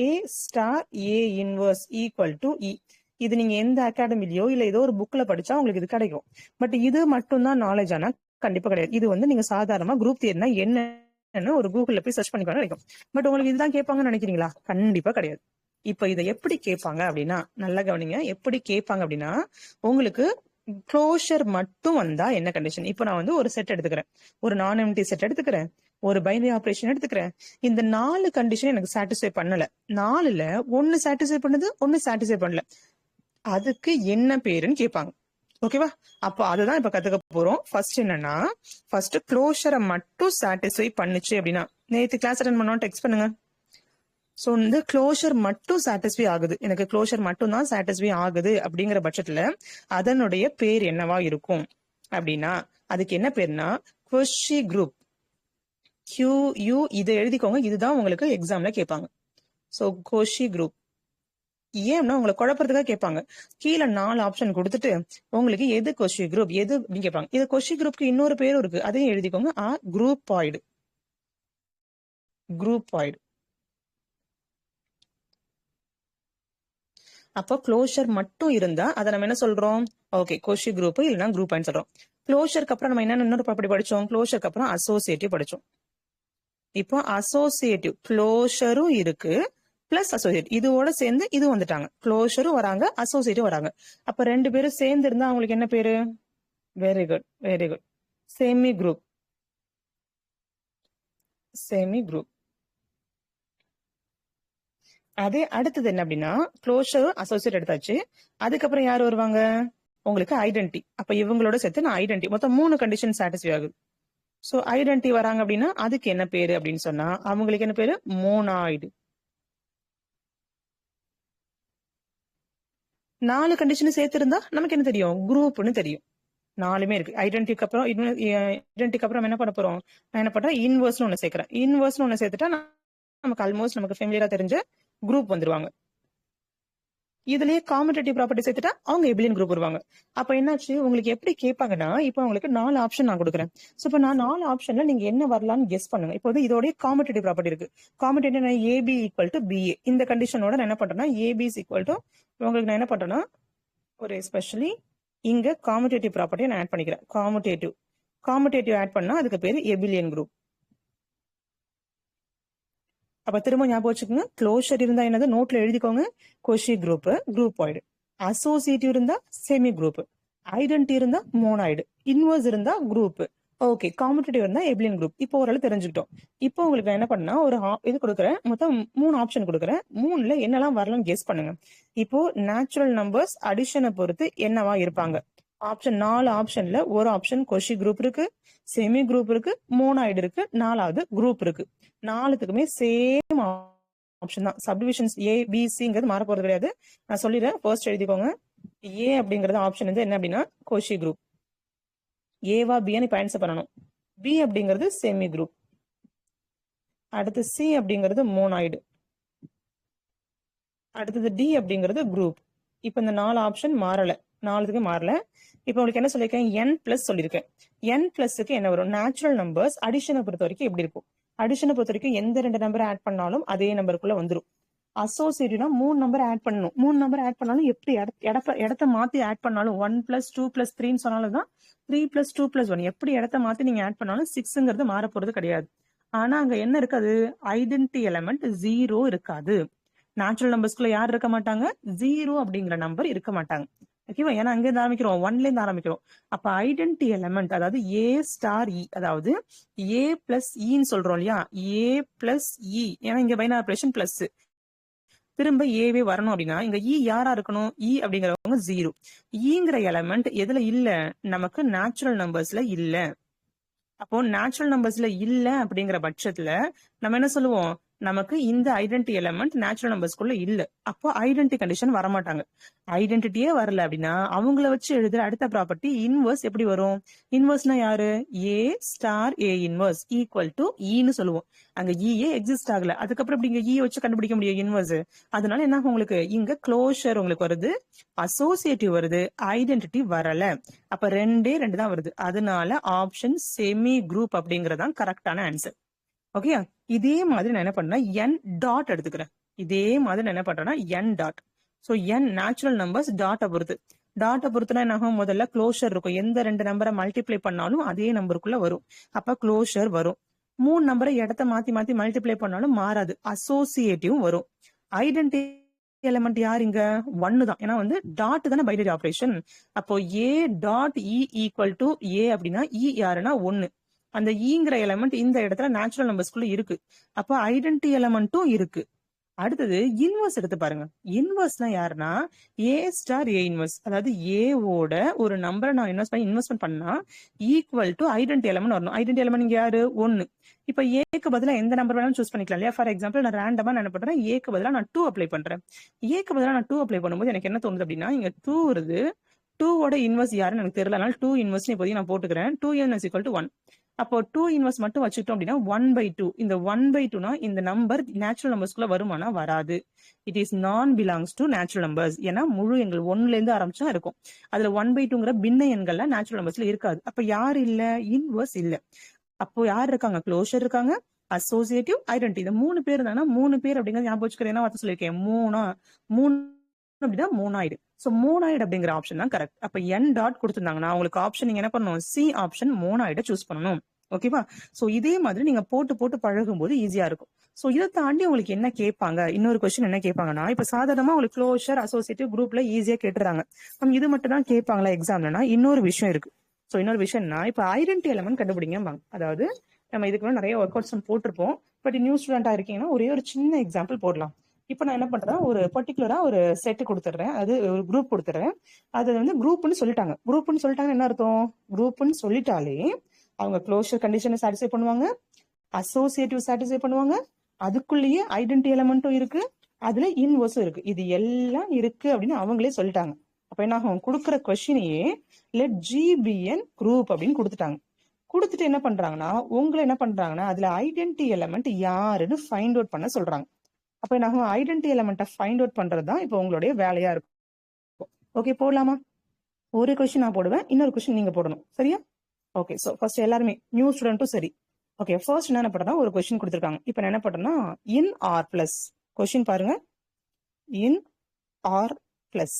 A star A inverse equal to E. இது நீங்க எந்த அகாடமிலயோ இல்ல ஏதோ ஒரு புக்ல படிச்சா உங்களுக்கு இது கிடைக்கும். பட் இது மட்டும் தான் நாலேஜ் ஆனா கண்டிப்பா கிடையாது. இது வந்து நீங்க சாதாரணமா குரூப் தியரினா என்னன்னு ஒரு கூகுள்ல போய் சர்ச் பண்ணி கிடைக்கும். பட் உங்களுக்கு இதுதான் கேட்பாங்கன்னு நினைக்கிறீங்களா? கண்டிப்பா கிடையாது. இப்ப இதை எப்படி கேட்பாங்க அப்படின்னா, நல்லா கவனிங்க. எப்படி கேட்பாங்க அப்படின்னா, உங்களுக்கு க்ளோஷர் மட்டும் வந்தா என்ன கண்டிஷன்? இப்போ நான் வந்து ஒரு செட் எடுத்துக்கிறேன், ஒரு நான் எம்டி செட் எடுத்துக்கிறேன், ஒரு பைனரி ஆபரேஷன் எடுத்துக்கிறேன். இந்த 4 கண்டிஷன் எனக்கு சாட்டிஸ்ஃபை பண்ணல. 4ல 1 சாட்டிஸ்ஃபை பண்ணுது, 1 சாட்டிஸ்ஃபை பண்ணல. அதுக்கு என்ன பேருன்னு கேட்பாங்க. ஓகேவா? அப்போ அதுதான் இப்ப கத்துக்க போறோம். ஃபர்ஸ்ட் என்னன்னா, ஃபர்ஸ்ட் க்ளோஷரை மட்டும் சாட்டிஸ்ஃபை பண்ணுச்சு அப்படின்னா, நேத்து கிளாஸ் அட்டன் பண்ணோம், டெக்ஸ்ட் பண்ணுங்க. சோ இந்த க்ளோஷர் மட்டும் சாட்டிஸ்ஃபை ஆகுது, எனக்கு க்ளோஷர் மட்டும் தான் சாட்டிஸ்ஃபை ஆகுது அப்படிங்கிற பட்சத்துல அதனுடைய பேர் என்னவா இருக்கும் அப்படின்னா, அதுக்கு என்ன பேர்னா கொஷி குரூப். QU இதை எழுதிக்கோங்க, இதுதான் உங்களுக்கு எக்ஸாம்ல கேட்பாங்க. So quasi group. ஏன்னா உங்களை குழப்பறதுக்காக கேட்பாங்க. கீழே 4 ஆப்ஷன் கொடுத்துட்டு உங்களுக்கு எது கொஷி குரூப் எது அப்படின்னு கேட்பாங்க. இது கொஷி குரூப்க்கு இன்னொரு பேரும் இருக்கு, அதையும் எழுதிக்கோங்க. குரூப்பாய்டு. குரூப்பாய்டு. அப்போ க்ளோஷர் மட்டும் இருந்தா அதை நம்ம என்ன சொல்றோம்? ஓகே, கொஷி குரூப் இல்லைன்னா குரூப் சொல்றோம். க்ளோஷருக்கு அப்புறம் நம்ம என்ன இன்னொரு ப்ராப்பர்ட்டி படிச்சோம்? க்ளோஷருக்கு அப்புறம் அசோசியேட்டிவ் படிச்சோம். இப்போ அசோசியேட்டிவ் க்ளோஷரும் இருக்கு பிளஸ் அசோசியேட், இதோட சேர்ந்து இது வந்துட்டாங்க. க்ளோஷரும் வராங்க, அசோசியேட்டிவ் வராங்க. அப்ப 2 பேரும் சேர்ந்து இருந்தா அவங்களுக்கு என்ன பேரு? Very good, very good. Semi group. Semi group. அதே அடுத்தது என்ன அப்படின்னா, க்ளோஷர் அசோசியேட் எடுத்தாச்சு. அதுக்கப்புறம் யார் வருவாங்க? உங்களுக்கு ஐடென்டி. அப்ப இவங்களோட சேர்த்து நான் ஐடென்டி, மொத்தம் 3 கண்டிஷன் சாட்டிஸ்ஃபை ஆகுது. சோ ஐடென்டி வராங்க அப்படின்னா அதுக்கு என்ன பேரு அப்படின்னு சொன்னா அவங்களுக்கு என்ன பேரு? மோனாய்டு. 4 கண்டிஷன் சேர்த்து இருந்தா நமக்கு என்ன தெரியும்? குரூப்னு தெரியும். 4மே இருக்கு. ஐடென்டிக்கு அப்புறம் ஐடென்டிக்கு அப்புறம் என்ன பண்ண போறோம்? நான் என்ன பண்றேன்? இன்வர்ஸ்னு ஒண்ணு சேர்க்கிறேன். இன்வர்ஸ்னு ஒண்ணு சேர்த்துட்டா நமக்கு ஆல்மோஸ்ட் நமக்கு ஃபெமிலியரா தெரிஞ்ச குரூப் வந்துருவாங்க. இதுலயே காம்படேட்டிவ் ப்ராப்பர்ட்டி சேர்த்துட்டா அவங்க எபிலியன் குரூப் வருவாங்க. அப்ப என்னாச்சு உங்களுக்கு எப்படி கேட்பாங்கன்னா, இப்போ உங்களுக்கு 4 ஆப்ஷன் நான் கொடுக்குறேன். சோ இப்ப நான் 4 ஆப்ஷன்ல நீங்க என்ன வரலாம்னு கெஸ் பண்ணுங்க. இப்போ இதோட காம்படேட்டிவ் ப்ராப்பர்ட்டி இருக்கு. Commutative AB equal to BA, இந்த கண்டிஷனோட நான் என்ன பண்றேன்னா ஏபி ஈக்குவல் டு உங்களுக்கு நான் என்ன பண்றேன்னா ஒரு எஸ்பெஷலி இங்க காம்படேட்டிவ் ப்ராப்பர்ட்டியை நான் ஆட் பண்ணிக்கிறேன். காம்படேட்டிவ் ஆட் பண்ணா அதுக்கு பேரு எபிலியன் குரூப். அப்ப திரும்ப ஞாபகம் வச்சுக்கோங்க, க்ளோஷர் இருந்தா என்னது நோட்ல எழுதிக்கோங்க, கொஷி குரூப், குரூப்பாய்டு. அசோசியேட்டிவ் இருந்தா செமி குரூப், ஐடென்டி இருந்தா மோனாய்டு, இன்வர்ஸ் இருந்தா குரூப். ஓகே, காம்படேட்டிவ் இருந்தா எபிலியன் குரூப். இப்போ ஓரளவு தெரிஞ்சுக்கிட்டோம். இப்போ உங்களுக்கு நான் என்ன பண்ணா ஒரு இது கொடுக்குறேன், மொத்தம் 3 ஆப்ஷன் கொடுக்குறேன். 3ல என்னெல்லாம் வரலாம் கெஸ் பண்ணுங்க. இப்போ நேச்சுரல் நம்பர்ஸ் அடிஷனை பொறுத்து என்னவா இருப்பாங்க? ஆப்ஷன் 4 ஆப்ஷன்ல ஒரு ஆப்ஷன் கொஷி குரூப் இருக்கு, செமி குரூப் இருக்கு, மோனாய்டு இருக்கு, 4வது குரூப் இருக்கு. 4த்துக்குமே சேம் ஆப்ஷன் தான். சப்டிவிஷன்ஸ் ஏ பி சிங்கிறது மாற போறது கிடையாது. நான் சொல்லிடுறேன், ஃபர்ஸ்ட் எழுதிக்கோங்க. ஏ அப்படிங்கறது ஆப்ஷன் வந்து என்ன அப்படின்னா கொஷி குரூப். ஏவா பின்னு இப்ப ஆன்சர் பண்ணணும். பி அப்படிங்கிறது செமி குரூப். அடுத்து சி அப்படிங்கிறது மோனாய்டு. அடுத்தது டி அப்படிங்கிறது குரூப். இப்ப இந்த 4 ஆப்ஷன் மாறல, 4த்துக்கு மாறல. இப்ப உங்களுக்கு என்ன சொல்லியிருக்கேன்? என் பிளஸ் சொல்லியிருக்கேன். என் பிளஸ்க்கு என்ன வரும்? நேச்சுரல் நம்பர்ஸ் அடிஷனை பொறுத்த வரைக்கும் எப்படி இருக்கும்? அடிஷனை பொறுத்த வரைக்கும் எந்த 2 நம்பர் ஆட் பண்ணாலும் அதே நம்பருக்குள்ள வந்துடும். அசோசியேட்டிவ்னா 3 நம்பர் ஆட் பண்ணணும். 3 நம்பர் ஆட் பண்ணாலும் எப்படி இடத்த மாத்தி ஆட் பண்ணாலும் 1 + 2 + 3 சொன்னாலும் தான் 3 + 2 + 1. எப்படி இடத்த மாத்தி நீங்க ஆட் பண்ணாலும் 6ங்கிறது மாற போறது கிடையாது. ஆனா அங்க என்ன இருக்காது? ஐடென்டி எலமெண்ட் 0 இருக்காது. நேச்சுரல் நம்பர்ஸ்குள்ள யார் இருக்க மாட்டாங்க? 0 அப்படிங்கிற நம்பர் இருக்க மாட்டாங்க. ஓகேவா? ஏன்னா அங்க இருந்து ஆரம்பிக்கிறோம், 1ல இருந்து ஆரம்பிக்கிறோம். அப்ப ஐடென்டி எலமெண்ட் அதாவது ஏ ஸ்டார் இ, அதாவது ஏ பிளஸ் இன்னு சொல்றோம் இல்லையா? ஏ பிளஸ் இ, ஏன்னா இங்க பைனரி ஆபரேஷன் பிளஸ், திரும்ப ஏவே வரணும் அப்படின்னா இங்க இ யாரா இருக்கணும்? இ அப்படிங்கிறவங்க 0. ஈங்கிற எலமெண்ட் எதுல இல்ல? நமக்கு நேச்சுரல் நம்பர்ஸ்ல இல்ல. அப்போ நேச்சுரல் நம்பர்ஸ்ல இல்ல அப்படிங்கிற பட்சத்துல நம்ம என்ன சொல்லுவோம்? நமக்கு இந்த ஐடென்டி எலமெண்ட் நேச்சுரல் நம்பர்ஸ்குள்ள இல்ல. அப்போ ஐடென்டி கண்டிஷன் வரமாட்டாங்க. ஐடென்டிட்டியே வரல அப்படின்னா அவங்கள வச்சு எழுதுற அடுத்த ப்ராப்பர்ட்டி இன்வர்ஸ் எப்படி வரும்? இன்வர்ஸ்னா யாரு? A star A inverse equal to ஈன்னு சொல்லுவோம். அங்க ஈயே எக்ஸிஸ்ட் ஆகல, அதுக்கப்புறம் இப்படி இங்க ஈ வச்சு கண்டுபிடிக்க முடியும் இன்வர்ஸ். அதனால என்ன உங்களுக்கு இங்க க்ளோஷர் உங்களுக்கு வருது, அசோசியேட்டிவ் வருது, ஐடென்டிட்டி வரல. அப்ப 2 தான் வருது. அதனால ஆப்ஷன் செமி குரூப் அப்படிங்கறதான் கரெக்டான ஆன்சர். ஓகே, இதே மாதிரி நான் என்ன பண்ணேன்? என் டாட் எடுத்துக்கிறேன். இதே மாதிரி நான் என்ன பண்றேன்னா N dot. So n natural numbers டாட்டை பொறுத்து. டாட்டை பொறுத்துனா என்ன ஆகும்? முதல்ல க்ளோஷர் இருக்கும். எந்த 2 நம்பரை மல்டிப்ளை பண்ணாலும் அதே நம்பருக்குள்ள வரும். அப்ப க்ளோஷர் வரும். 3 நம்பரை இடத்த மாத்தி மாத்தி மல்டிப்ளை பண்ணாலும் மாறாது. அசோசியேட்டிவும் வரும். ஐடென்டி எலிமெண்ட் யார் இங்க? 1 தான். ஏன்னா வந்து டாட் தானே பைனரி ஆபரேஷன். அப்போ a dot e equal to a அப்படின்னா e யாருன்னா 1. அந்த ஈங்கிற எலிமெண்ட் இந்த இடத்துல நேச்சுரல் நம்பர்ஸ்குள்ள இருக்கு. அப்போ ஐடென்டி எலிமெண்ட்டும் இருக்கு. அடுத்தது இன்வர்ஸ் எடுத்து பாருங்க. இன்வர்ஸ்னா யாருன்னா ஏ ஸ்டார் ஏ இன்வர்ஸ். அதாவது ஏவோட ஒரு நம்பரை நான் இன்வெஸ்ட்மெண்ட் பண்ணா ஈக்குவல் டு ஐடென்டி எலிமெண்ட் வரணும். ஐடென்டி எலிமெண்ட் இங்க யாரு? 1. இப்ப ஏக்கு பதிலா எந்த நம்பர் வேணாலும் சூஸ் பண்ணிக்கலாம் இல்லையா? ஃபார் எக்ஸாம்பிள் நான் ரேண்டமா என்ன பண்றேன், ஏக்கு பதிலா நான் 2 அப்ளை பண்றேன். ஏக்கு பதிலா நான் 2 அப்ளை பண்ணும்போது எனக்கு என்ன தோணுது அப்படின்னா, இங்க 2 வருது. 2வோட இன்வர்ஸ் யாருன்னு எனக்கு தெரியல. அதனால 2 இன்வர்ஸ் இப்போதைக்கு நான் போட்டுக்கிறேன். 2n is equal to 1. அப்போ 2 இன்வர்ஸ் மட்டும் வச்சுட்டோம் அப்படின்னா 1/2. இந்த 1/2னா இந்த நம்பர் நேச்சுரல் நம்பர்ஸ்குள்ள வருமானா? வராது. இட் இஸ் நான் பிலாங்ஸ் டு நேச்சுரல் நம்பர்ஸ். ஏன்னா முழு எண்கள் 1ல இருந்து ஆரம்பிச்சா இருக்கும். அதுல 1/2ங்கிற பின்ன எண்கள்ல நேச்சுரல் நம்பர்ஸ்ல இருக்காது. அப்ப யார் இல்ல? இன்வர்ஸ் இல்ல. அப்போ யார் இருக்காங்க? க்ளோஷர் இருக்காங்க, அசோசியேட்டிவ், ஐடென்டி. இந்த 3 பேர் தானே. 3 பேர் அப்படிங்கிறது ஞாபகம் வச்சுக்கிறேன். என்ன வார்த்தை சொல்லியிருக்கேன்? 3 அப்படின்னா 3 சோ 3 அப்படிங்கிற ஆப்ஷன் தான் கரெக்ட். அப்ப n டாட் கொடுத்திருந்தாங்கன்னா உங்களுக்கு ஆப்ஷன் நீங்க என்ன பண்ணணும்? சி ஆப்ஷன் 3 சூஸ் பண்ணணும். ஓகேவா? சோ இதே மாதிரி நீங்க போட்டு போட்டு பழகும் போது ஈஸியா இருக்கும். சோ இதை தாண்டி உங்களுக்கு என்ன கேட்பாங்க? இன்னொரு கொஸ்டின் என்ன கேட்பாங்கன்னா, இப்ப சாதாரணமா உங்களுக்கு க்ளோஷர், அசோசியேட்டிவ் குரூப்ல ஈஸியா கேட்டுறாங்க. இது மட்டும் தான் கேட்பாங்களா எக்ஸாம்லனா? இன்னொரு விஷயம் இருக்கு. சோ இன்னொரு விஷயம்னா, இப்ப ஐடென்டி எலிமெண்ட் கண்டுபிடிங்க. அதாவது நம்ம இதுக்கு மேல நிறைய ஒர்க் அவுட்ஸ் போட்டிருப்போம். பட் நியூ ஸ்டூடெண்டா இருக்கீங்கன்னா ஒரே ஒரு சின்ன எக்ஸாம்பிள் போடலாம். இப்ப நான் என்ன பண்றேன், ஒரு பர்டிகுலரா ஒரு செட் கொடுத்துறேன். அது ஒரு குரூப் கொடுத்துறேன். அது வந்து குரூப்னு சொல்லிட்டாங்க. குரூப்னு சொல்லிட்டாங்க என்ன அர்த்தம்? குரூப்னு சொல்லிட்டாலே அவங்க க்ளோஷர் கண்டிஷனை சாட்டிஸ்ஃபை பண்ணுவாங்க, அசோசியேட்டிவ் சாட்டிஸ்ஃபை பண்ணுவாங்க, அதுக்குள்ளேயே ஐடென்டி எலிமெண்ட்டும் இருக்கு, அதுல இன்வர்ஸும் இருக்கு. இது எல்லாம் இருக்கு அப்படின்னு அவங்களே சொல்லிட்டாங்க. அப்ப என்ன ஆகும்? கொடுக்குற கொஸ்டினையே லெட் ஜி பி என் குரூப் அப்படின்னு கொடுத்துட்டாங்க. கொடுத்துட்டு என்ன பண்றாங்கன்னா, உங்களை என்ன பண்றாங்கன்னா அதுல ஐடென்டி எலிமெண்ட் யாருன்னு ஃபைண்ட் அவுட் பண்ண சொல்றாங்க. அப்ப என்ன ஆகும்? ஐடென்டி எலிமெண்ட்டை ஃபைண்ட் அவுட் பண்றது தான் இப்போ உங்களுடைய வேலையா இருக்கும். ஓகே, போடலாமா? ஒரு கொஸ்டின் நான் போடுவேன், இன்னொரு கொஸ்டின் நீங்க போடணும். சரியா? ஓகே, சோ ஃபர்ஸ்ட் எல்லாருமே நியூ ஸ்டூடெண்ட்டும் சரி. ஓகே, ஃபர்ஸ்ட் என்ன பண்றேன்னா ஒரு கொஸ்டின் கொடுத்துருக்காங்க. இப்போ நான் என்ன பண்றேன்னா இன் ஆர் பிளஸ் கொஸ்டின் பாருங்க. இன் ஆர் பிளஸ்,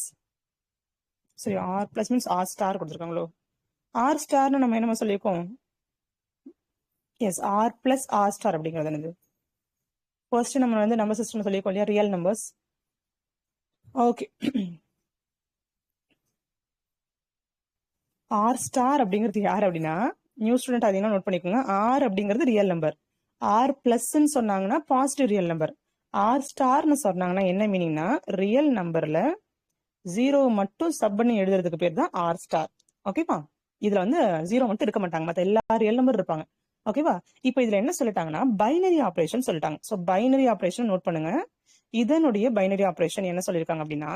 சரி R plus means R star கொடுத்துருக்காங்களோ. ஆர் ஸ்டார்னு நம்ம என்ன சொல்லியிருக்கோம்? Yes, R plus R star அப்படிங்கிறது என்னது? ஃபர்ஸ்ட் நம்ம வந்து நம்பர் சிஸ்டம் சொல்லியிருக்கோம் இல்லையா, real numbers. Okay, R star அப்படிங்கிறது யார் அப்படின்னா, நியூ ஸ்டூடெண்ட் அதை நோட் பண்ணிக்கோங்க. ஆர் அப்படிங்கிறது ரியல் நம்பர். ஆர் பிளஸ்ன்னு சொன்னாங்கன்னா பாசிட்டிவ் ரியல் நம்பர். ஆர் ஸ்டார்னு சொன்னாங்கன்னா என்ன மீனிங்னா, ரியல் நம்பர்ல 0 மட்டும் சப் பண்ணி எழுதுறதுக்கு பேர் தான் ஆர் ஸ்டார். ஓகேவா? இதுல வந்து 0 மட்டும் இருக்க மாட்டாங்க, மற்ற எல்லா ரியல் நம்பர் இருப்பாங்க. ஓகேவா? இப்போ இதுல என்ன சொல்லிட்டாங்கன்னா பைனரி ஆபரேஷன் சொல்லிட்டாங்க. ஸோ பைனரி ஆபரேஷன் நோட் பண்ணுங்க. இதனுடைய பைனரி ஆபரேஷன் என்ன சொல்லியிருக்காங்க அப்படின்னா,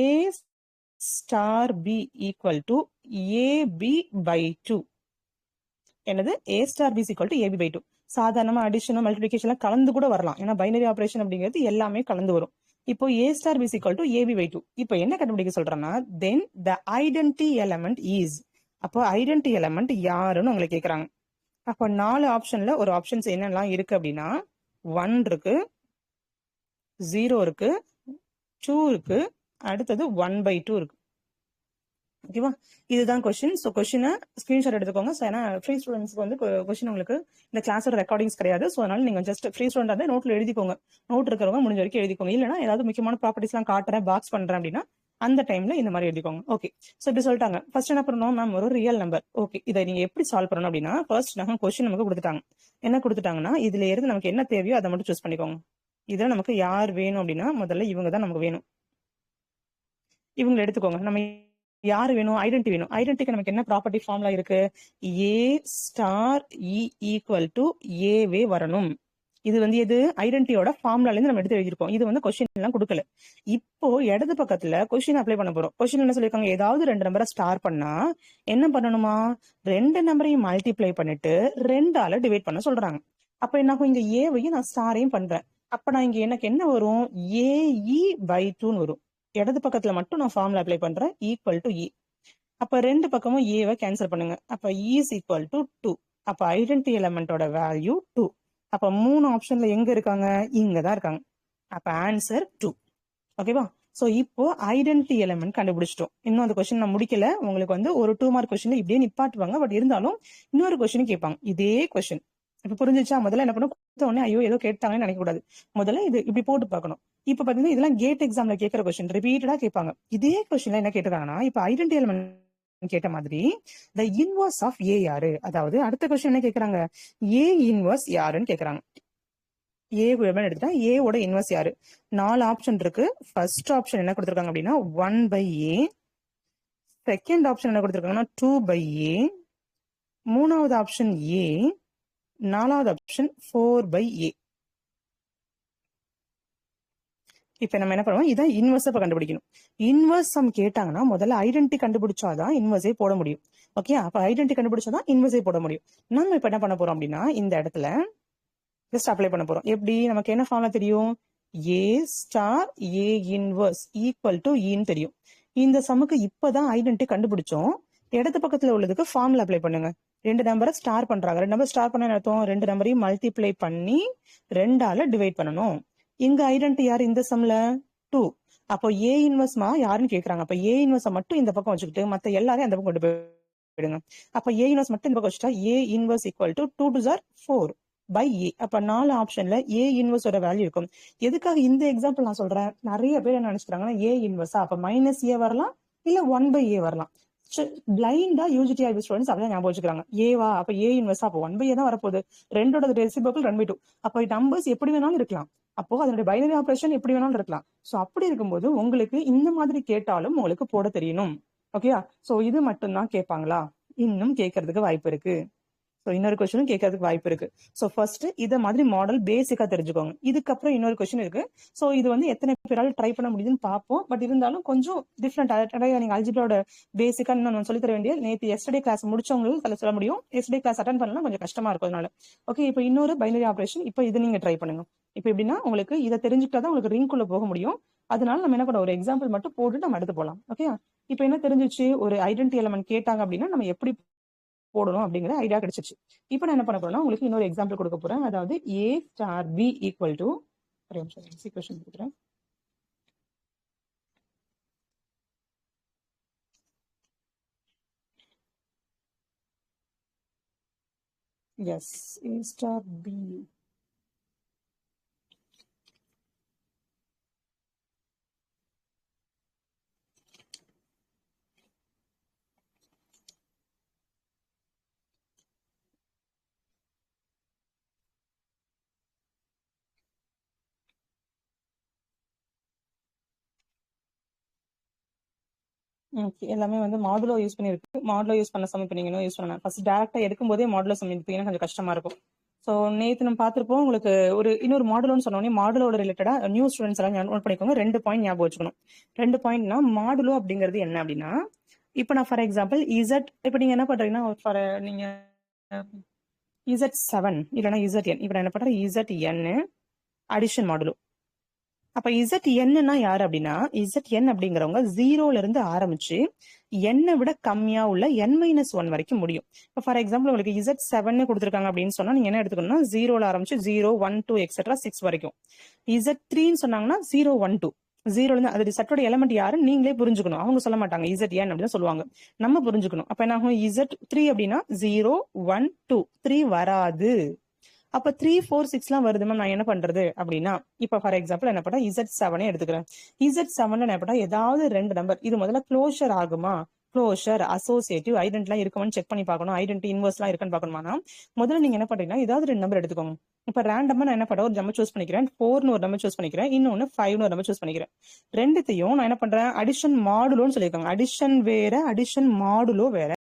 A star B equal to AB by 2. என்னது? A star B equal to AB by 2. சாதாரணமா அடிஷன், மல்டிபிளிகேஷன் கலந்து கூட வரலாம். ஏன்னா பைனரி ஆபரேஷன் அப்படிங்கிறது எல்லாமே கலந்து வரும். இப்போ A star B equal to AB by 2. இப்போ என்ன கண்டுபிடிக்க சொல்றேன்னா, then the identity element is. அப்போ ஐடென்டி எலிமெண்ட் யாருன்னு உங்களை கேட்கறாங்க. அப்போ 4 ஆப்ஷன்ல ஒரு ஆப்ஷன்ஸ் என்னெல்லாம் இருக்கு அப்படின்னா, 1 இருக்கு, 0 இருக்கு, 2 இருக்கு, அடுத்தது 1/2 இருக்கு. ஓகேவா? இதுதான் கொஸ்டின். ஸோ கொஸ்டினை ஸ்கிரீன்ஷாட் எடுத்துக்கோங்க. ஸோ ஏன்னா ஃப்ரீ ஸ்டூடெண்ட்ஸ்க்கு வந்து கொஸ்டின் உங்களுக்கு இந்த கிளாஸோட ரெக்கார்டிங்ஸ் கிடையாது. ஸோ அதனால நீங்க ஜஸ்ட் ஃப்ரீ ஸ்டூடெண்ட் வந்து நோட்ல எழுதிக்கோங்க. நோட் இருக்கிறவங்க முடிஞ்ச வரைக்கும் எழுதிக்கோங்க. இல்லைன்னா ஏதாவது முக்கியமான ப்ராப்பர்ட்டிஸ்லாம் காட்டுறேன், பாக்ஸ் பண்றேன் அப்படின்னா அந்த டைம்ல இந்த மாதிரி எழுதிக்கோங்க. ஓகே, ஸோ இப்படி சொல்லிட்டாங்க. ஃபர்ஸ்ட் என்ன பண்ணணும்? மேம் ஒரு ரியல் நம்பர். ஓகே, இதை நீங்க எப்படி சால்வ் பண்ணணும் அப்படின்னா, ஃபர்ஸ்ட் நாங்கள் கொஸ்டின் நமக்கு கொடுத்துட்டாங்க. என்ன கொடுத்துட்டாங்கன்னா, இதுல இருந்து நமக்கு என்ன தேவையோ அதை மட்டும் சூஸ் பண்ணிக்கோங்க. இதுல நமக்கு யார் வேணும் அப்படின்னா, முதல்ல இவங்க தான் நமக்கு வேணும். இவங்களை எடுத்துக்கோங்க. நம்ம யாரு வேணும்? ஐடென்டி வேணும். ஐடென்டிக்கு நமக்கு என்ன ப்ராப்பர்ட்டி ஃபார்முலா இருக்கு? ஏ ஸ்டார் இ ஈக்குவல் டு ஏவே வரணும். இது வந்து எது? ஐடென்டியோட ஃபார்முலால இருந்து நம்ம எடுத்து எழுதிருக்கோம். இது வந்து கொஸ்டின் எல்லாம் கொடுக்கல. இப்போ இடது பக்கத்துல கொஸ்டின் அப்ளை பண்ண போறோம். கொஸ்டின் என்ன சொல்லிருக்காங்க? ஏதாவது 2 நம்பரை ஸ்டார் பண்ணா என்ன பண்ணணுமா? 2 நம்பரையும் மல்டிப்ளை பண்ணிட்டு 2ஆல டிவைட் பண்ண சொல்றாங்க. அப்ப என்ன ஆகும்? இங்க ஏவையும் நான் ஸ்டாரையும் பண்றேன். அப்ப நான் இங்க எனக்கு என்ன வரும்? ஏஇ பை 2ன்னு வரும். இடது பக்கத்துல மட்டும் நான் ஃபார்முலா அப்ளை பண்றேன், ஈக்குவல் டு இ. அப்ப 2 பக்கமும் ஏவை கேன்சல் பண்ணுங்க. அப்ப இ இஸ் ஈக்குவல் டு 2. அப்ப ஐடென்டி எலிமெண்டோட வேல்யூ 2. அப்ப 3 ஆப்ஷன்ல எங்க இருக்காங்க? இங்க தான் இருக்காங்க. அப்ப ஆன்சர் 2. ஓகேவா? சோ இப்போ ஐடென்டிட்டி எலிமெண்ட் கண்டுபிடிச்சிட்டோம். இன்னும் அந்த கொஸ்டின் நான் முடிக்கல. உங்களுக்கு வந்து ஒரு 2 மார்க் கொஸ்டின் இப்படியே நிப்பாட்டுவாங்க. பட் இருந்தாலும் இன்னொரு கொஸ்டின் கேட்பாங்க, இதே கொஸ்டின். இப்ப புரிஞ்சிச்சா? முதல்ல என்ன பண்ணும், கொடுத்த உடனே ஐயோ ஏதோ கேட்டாங்கன்னு நினைக்க கூடாது. முதல்ல இது இப்படி போட்டு பார்க்கணும். இப்ப பாத்தீங்கன்னா இதெல்லாம் கேட் எக்ஸாம்ல கேட்கிற கொஸ்டின், ரிப்பீட்டடா கேட்பாங்க. இதே கொஸ்டின்ல என்ன கேட்டிருக்காங்கன்னா, இப்ப ஐடென்டிட்டி எலிமெண்ட் கேட்ட மாதிரி த இன்வர்ஸ் ஆஃப் ஏ யாரு, அதாவது அடுத்த கொஸ்டின் என்ன கேக்குறாங்க, ஏ இன்வர்ஸ் யாருன்னு கேக்குறாங்க. ஏ எடுத்துட்டா ஏ ஓட இன்வர்ஸ் யாரு? 4 ஆப்ஷன் இருக்கு. ஃபர்ஸ்ட் ஆப்ஷன் என்ன கொடுத்திருக்காங்க அப்படின்னா 1/a. செகண்ட் ஆப்ஷன் என்ன கொடுத்திருக்காங்கன்னா 2/a. மூணாவது ஆப்ஷன் ஏ. நாலாவது ஆப்ஷன் 4/a. இப்ப நம்ம என்ன பண்ணுவோம், இதான் இன்வர்ஸ் கண்டுபிடிக்கணும். இன்வர்ஸ் சம் கேட்டாங்கன்னா முதல்ல ஐடென்டி கண்டுபிடிச்சாதான் இன்வர்ஸே போட முடியும். ஓகே, அப்ப ஐடென்டி கண்டுபிடிச்சாதான் இன்வர்ஸே போட முடியும். நம்ம இப்ப என்ன பண்ண போறோம் அப்படின்னா இந்த இடத்துல ஜஸ்ட் அப்ளை பண்ண போறோம். எப்படி, நமக்கு என்ன ஃபார்முலா தெரியும், A star A inverse equal to ஈன்னு தெரியும். இந்த சமுக்கு இப்பதான் ஐடென்டி கண்டுபிடிச்சோம். இடது பக்கத்துல உள்ளதுக்கு ஃபார்முலா அப்ளை பண்ணுங்க. 2 நம்பரை ஸ்டார் பண்றாங்க. 2 நம்பர் ஸ்டார் பண்ண அர்த்தம் 2 நம்பரையும் மல்டிப்ளை பண்ணி 2ஆல டிவைட் பண்ணணும். இங்க ஐடென்டி யாரு இந்த சம்ல 2. அப்போ ஏ இன்வர்ஸ்மா யாருன்னு கேக்குறாங்க. அப்ப ஏ இன்வர்ஸை மட்டும் இந்த பக்கம் வச்சுக்கிட்டு மத்த எல்லாரையும் அந்த பக்கம் கொண்டு போயிடுங்க. அப்ப ஏ இன்வர்ஸ் மட்டும் இந்த பக்கம் வச்சுட்டா A inverse equal to 2 2 or 4 by a. அப்ப 4 ஆப்ஷன்ல ஏ இன்வர்ஸோட வேல்யூ இருக்கும். எதுக்காக இந்த எக்ஸாம்பிள் நான் சொல்றேன், நிறைய பேர் என்ன நினைச்சுக்கிறாங்கன்னா ஏ இன்வர்ஸா அப்ப -a வரலாம், இல்ல 1/a வரலாம். பிளைண்டா யூஜிடிஐபி ஸ்டூடெண்ட்ஸ் அப்படியே ஞாபகம் வச்சுக்கிறாங்க. ஏவா அப்ப ஏ இன்வர்ஸா அப்ப 1/a தான் வரப்போகுது. ரெண்டோட ரெசிப்ரோக்கல் 2/2. அப்ப நம்பர்ஸ் எப்படி வேணாலும் இருக்கலாம். அப்போ அதனுடைய பைனரி ஆபரேஷன் எப்படி வேணாலும் இருக்கலாம். சோ அப்படி இருக்கும்போது உங்களுக்கு இந்த மாதிரி கேட்டாலும் உங்களுக்கு போட தெரியணும். ஓகேயா? சோ இது மட்டும் தான் கேட்பாங்களா, இன்னும் கேட்கறதுக்கு வாய்ப்பு இருக்கு. இன்னொரு கொஸ்டினும் கேட்கறதுக்கு வாய்ப்பு இருக்கு. சோ ஃபர்ஸ்ட் இத மாதிரி மாடல் பேசிக்கா தெரிஞ்சுக்கோங்க. இதுக்கப்புறம் இன்னொரு கொஸ்டின் இருக்கு. சோ இது வந்து எத்தனை பேரால ட்ரை பண்ண முடியுதுன்னு பார்ப்போம். பட் இருந்தாலும் கொஞ்சம் டிஃப்ரெண்ட். நீங்க அல்ஜிப்ராவோட பேசிக்கா இன்னும் சொல்லி தர வேண்டிய நேற்று எஸ்டர்டே கிளாஸ் முடிச்சவங்களுக்கு சொல்ல முடியும். எஸ்டர்டே கிளாஸ் அட்டன் பண்ணலாம் கொஞ்சம் கஷ்டமா இருக்கும். அதனால ஓகே, இப்போ இன்னொரு பைனரி ஆபரேஷன். இப்போ இது நீங்க ட்ரை பண்ணுங்க. இப்போ எப்படின்னா உங்களுக்கு இதை தெரிஞ்சுக்கிட்டாதான் உங்களுக்கு ரிங்குள்ள போக முடியும். அதனால நம்ம என்ன பண்ண, ஒரு எக்ஸாம்பிள் மட்டும் போட்டுட்டு நம்ம எடுத்து போலாம். ஓகே, இப்போ என்ன தெரிஞ்சிச்சு, ஒரு ஐடென்டி எலிமெண்ட் கேட்டாங்க அப்படின்னா நம்ம எப்படி போடணும் அப்படிங்கிற ஐடியா கிடைச்சிருச்சு. இப்போ நான் என்ன பண்ண போறேன்னா உங்களுக்கு இன்னொரு எக்ஸாம்பிள் கொடுக்க போறேன். அதாவது a star b equal to equation கொடுக்குறேன். Yes, a star b. எல்லாமே வந்து மாடுலோ யூஸ் பண்ணிருக்கு. மாடுலோ யூஸ் பண்ண சம் இப்போ நீங்க யூஸ் பண்ணலாம். ஃபர்ஸ்ட் டேரக்டா எடுக்கும் போதே மாடுலோ சம் எடுத்தீங்கன்னா கொஞ்சம் கஷ்டமா இருக்கும். ஸோ நேற்று நம்ம பார்த்துருப்போம். உங்களுக்கு ஒரு இன்னொரு மாடுலோன்னு சொன்னோடனே மாடுலோட ரிலேட்டடா நியூ ஸ்டூடெண்ட்ஸ் எல்லாம் நோட் பண்ணிக்கோங்க. 2 பாயிண்ட் ஞாபகம் வச்சுக்கணும். 2 பாயிண்ட்னா மாடுலோ அப்படிங்கிறது என்ன அப்படின்னா, இப்போ நான் ஃபார் எக்ஸாம்பிள் இசட், இப்போ நீங்க என்ன பண்றீங்கன்னா ஃபார் நீங்க Z7 இல்லைன்னா ZN, இப்போ நான் என்ன பண்றேன் ZN அடிஷன் மாடுலோ. அப்ப ZN யாரு அப்படின்னா, ZN அப்படிங்கிறவங்க 0ல இருந்து ஆரம்பிச்சு n விட கம்மியா உள்ள n-1 வரைக்கும் முடியும். இப்போ ஃபார் எக்ஸாம்பிள் உங்களுக்கு Z7 கொடுத்துருக்காங்க அப்படின்னு சொன்னா நீங்க என்ன எடுத்துக்கணும்னா 0ல ஆரம்பிச்சு 0 1 2 எக்ஸெட்ரா 6 வரைக்கும். Z3ன்னு சொன்னாங்கன்னா 0 1 2 0ல இருந்து அது செட்டோட எலிமெண்ட் யாருன்னு நீங்களே புரிஞ்சுக்கணும். அவங்க சொல்ல மாட்டாங்க ZN அப்படின்னு சொல்லுவாங்க, நம்ம புரிஞ்சுக்கணும். அப்ப என்ன ஆகும், Z3 அப்படின்னா 0 1 2 3 வராது. அப்ப 3 4 6 எல்லாம் வருது மேம், நான் என்ன பண்றது அப்படின்னா, இப்ப ஃபார் எக்ஸாம்பிள் என்ன பண்ணா Z7 எடுத்துக்கிறேன். Z7 என்ன பண்ணா ஏதாவது 2 நம்பர், இது முதல்ல க்ளோஷர் ஆகுமா, க்ளோஷர் அசோசியேட்டிவ் ஐடென்டிலாம் இருக்குமான்னு செக் பண்ணி பார்க்கணும். ஐடென்டி இன்வர்ஸ் எல்லாம் இருக்குன்னு பார்க்கணும்னா முதல்ல நீங்க என்ன பண்றீங்கன்னா ஏதாவது 2 நம்பர் எடுத்துக்கோங்க. இப்ப ரேண்டமா நான் என்ன பண்றேன், ஒரு நம்பர் சூஸ் பண்ணிக்கிறேன். 4ன்னு ஒரு நம்பர் சூஸ் பண்ணிக்கிறேன், இன்னொன்னு 5ன்னு ஒரு நம்பர் சூஸ் பண்ணிக்கிறேன். ரெண்டுத்தையும் நான் என்ன பண்றேன், அடிஷன் மாடுலோன்னு சொல்லியிருக்காங்க. அடிஷன் வேற, அடிஷன் மாடுலோ வேற.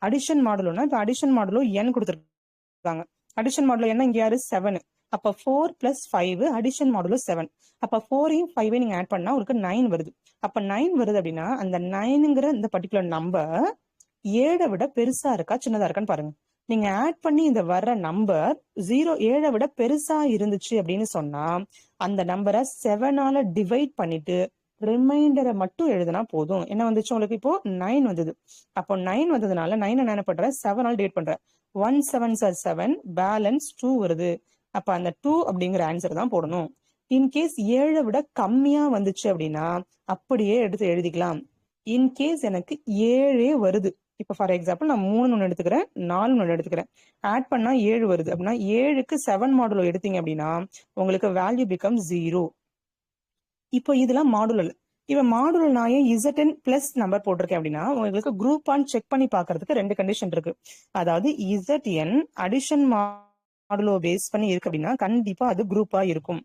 அடிஷன் மாடுலோனா இப்ப அடிஷன் மாடுலோ n கொடுத்துருக்காங்க. அடிஷன் மாடுலோ என்ன, இங்க யாரு 7. அப்ப 4 + 5 அடிஷன் மாடுலோ 7. அப்ப 4ஐயும் 5ஐயும் நீங்க ஆட் பண்ணா உங்களுக்கு 9 வருது. அப்ப 9 வருது அப்படின்னா அந்த 9ங்கிற இந்த பர்டிகுலர் நம்பர் 7 விட பெருசா இருக்கா சின்னதா இருக்கான்னு பாருங்க. நீங்க ஆட் பண்ணி இந்த வர்ற நம்பர் 7 விட பெருசா இருந்துச்சு அப்படின்னு சொன்னா அந்த நம்பரை 7ஆல டிவைட் பண்ணிட்டு ரிமைண்டரை மட்டும் எழுதினா போதும். என்ன வந்துச்சு உங்களுக்கு, இப்போ 9 வந்தது. அப்போ 9 வந்ததுனால 9 என்ன பண்றேன் 7ஆல டிவைட் பண்றேன். 1 7 7 பேலன்ஸ் 2 வருது. அப்ப அந்த 2 அப்படிங்கிற ஆன்சர் தான் போடணும். இன்கேஸ் 7 விட கம்மியா வந்துச்சு அப்படின்னா அப்படியே எடுத்து எழுதிக்கலாம். இன்கேஸ் எனக்கு 7 வருது, இப்ப ஃபார் எக்ஸாம்பிள் நான் 3 ஒன்று எடுத்துக்கிறேன், 4 ஒன்று எடுத்துக்கிறேன், ஆட் பண்ணா 7 வருது அப்படின்னா 7க்கு 7 மாடுலோ எடுத்தீங்க அப்படின்னா உங்களுக்கு வேல்யூ பிகம் 0. இப்போ இதெல்லாம் மாடுலல். இப்ப மாடுலல் நான் ஏன் ZN பிளஸ் நம்பர் போட்டிருக்கேன் அப்படின்னா உங்களுக்கு குரூப் ஆன் செக் பண்ணி பாக்குறதுக்கு 2 கண்டிஷன் இருக்கு. அதாவது ZN அடிஷன் மாடுலோ பேஸ் பண்ணி இருக்கு அப்படின்னா கண்டிப்பா அது குரூப்பா இருக்கும்.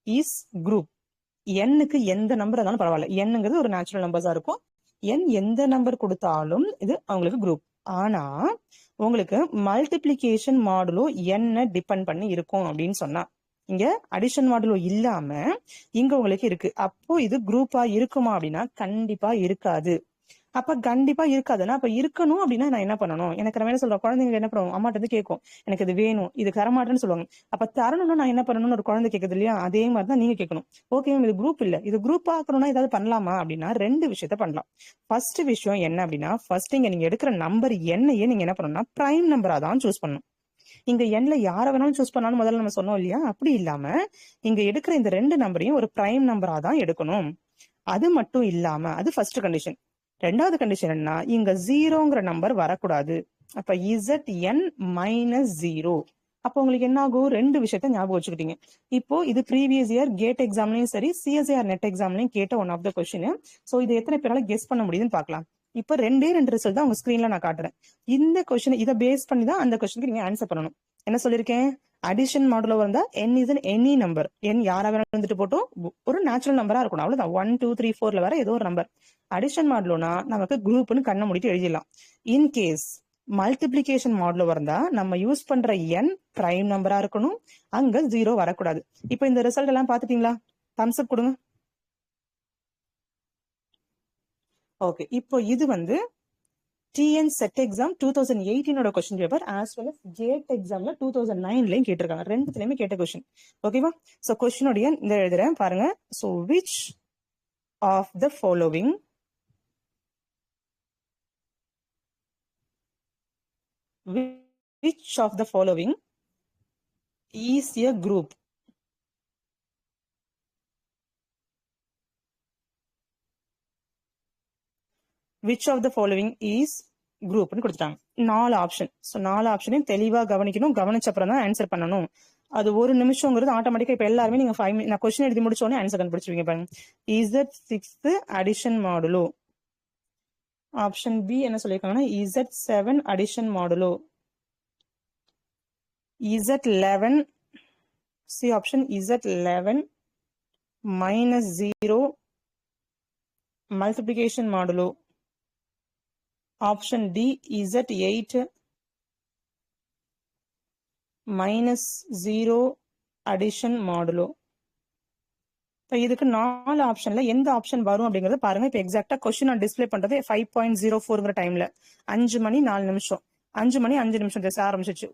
Is group. எண்ணுக்கு எந்த நம்பர் இருந்தாலும் பரவாயில்ல, எண்ணுங்கிறது ஒரு நேச்சுரல் நம்பர்ஸா இருக்கும். என் எந்த நம்பர் கொடுத்தாலும் இது அவங்களுக்கு குரூப். ஆனா உங்களுக்கு மல்டிப்ளிகேஷன் மாடுலோ என்ன டிபெண்ட் பண்ணி இருக்கும் அப்படின்னு சொன்னா இங்க அடிஷன் மாடுலோ இல்லாம இங்க உங்களுக்கு இருக்கு. அப்போ இது குரூப்பா இருக்குமா அப்படின்னா கண்டிப்பா இருக்காது. அப்ப கண்டிப்பா இருக்காதுன்னா அப்ப இருக்கணும் அப்படின்னா நான் என்ன பண்ணணும்? எனக்கு நம்ம என்ன சொல்றோம், குழந்தைங்க என்ன பண்ணுவோம், அம்மாட்ட இருந்து கேட்கும், எனக்கு இது வேணும், இது தரமாட்டேன்னு சொல்லுவாங்க. அப்ப தரணும்னா நான் என்ன பண்ணணும்னு ஒரு குழந்தை கேட்குது இல்லையா, அதே மாதிரிதான் நீங்க கேட்கணும். ஓகே இது குரூப் இல்ல, இது குரூப் ஆக்கணும்னா ஏதாவது பண்ணலாமா அப்படின்னா 2 விஷயத்த பண்ணலாம். ஃபர்ஸ்ட் விஷயம் என்ன அப்படின்னா ஃபர்ஸ்ட் இங்க நீங்க எடுக்கிற நம்பர் என்னையே நீங்க என்ன பண்ணணும்னா பிரைம் நம்பரா தான் சூஸ் பண்ணணும். இங்க எண்ல யார வேணாலும் சூஸ் பண்ணாலும் முதல்ல நம்ம சொன்னோம் இல்லையா, அப்படி இல்லாம இங்க எடுக்கிற இந்த 2 நம்பரையும் ஒரு பிரைம் நம்பரா தான் எடுக்கணும். அது மட்டும் இல்லாம அது ஃபர்ஸ்ட் கண்டிஷன். 2வது கண்டிஷன் என்ன, இங்க 0ங்கிற நம்பர் வரக்கூடாது. அப்ப ZN மைனஸ் 0. அப்போ உங்களுக்கு என்ன ஆகும், 2 விஷயத்த ஞாபகம் வச்சுக்கிட்டீங்க. இப்போ இது ப்ரீவியஸ் இயர் கேட் எக்ஸாம்லயும் சரி CSIR நெட் எக்ஸாம்லயும் கேட்ட one of the question. So இது எத்தனை பேரால கெஸ் பண்ண முடியுதுன்னு பாக்கலாம். இப்ப 2 ரிசல்ட் தான் உங்க ஸ்கிரீன்ல நான் காட்டுறேன். இந்த கொஸ்டின் இதை பேஸ் பண்ணி தான் அந்த கொஸ்டினுக்கு நீங்க ஆன்சர் பண்ணணும். என்ன சொல்லிருக்கேன், அடிஷன் மாடுலோ வந்தா n is an any number. n யாரா வேணாலும் வந்துட்டு போட்டோம், ஒரு நேச்சுரல் நம்பரா இருக்கணும், அவ்வளவுதான். 1 2 3 4ல வர ஏதோ ஒரு நம்பர். அடிஷன் மாடுலோனா நமக்கு குரூப்னு கண்ணை மூடிட்டு எழுதிடலாம். இன்கேஸ் மல்டிபிளிகேஷன் மாடுலோ வந்தா நம்ம யூஸ் பண்ற n பிரைம் நம்பரா இருக்கணும், அங்க 0 வரக்கூடாது. இப்ப இந்த ரிசல்ட் எல்லாம் பாத்துட்டீங்களா? தம்ஸ் அப் கொடுங்க. ஓகே, இப்போ இது வந்து TN SET exam 2018 question paper as well as GATE எக்ஸாம்ல 2009லயும் கேட்டிருக்காங்க. 2த்துலயுமே கேட்ட கொஸ்டின். ஓகேவா? சோ கொஸ்டினுடைய இந்த எழுதுறேன் பாருங்க. So which of the following is a group? Which of the following is group னு கொடுத்துட்டாங்க. 4 ஆப்ஷன். சோ 4 ஆப்ஷனையும் தெளிவா கவனிக்கணும். கவனிச்ச அப்புறம் தான் ஆன்சர் பண்ணணும். அது 1 நிமிஷம்ங்கிறது ஆட்டோமேட்டிக்கா இப்ப எல்லாருமே நீங்க 5 நான் கொஸ்டின் எழுதி முடிச்ச உடனே ஆன்சர் கண்டுபிடிச்சிருவீங்க பாருங்க. Is that 6th addition modulo. Option B என்ன சொல்லிருக்காங்கன்னா Z7 addition modulo. Z11 C option Z11 minus 0 multiplication modulo. Option D Z8 minus 0 addition modulo. இப்போ இதுக்கு 4 ஆப்ஷன்ல எந்த ஆப்ஷன் வரும் அப்படிங்கறத பாருங்க. இப்போ எக்ஸாக்டா கொஸ்டின் நான் டிஸ்பிளே பண்றது 5.04ங்கிற டைம்ல 5 மணி 4 நிமிஷம் 5 மணி 5 நிமிஷம் பேச ஆரம்பிச்சிச்சு.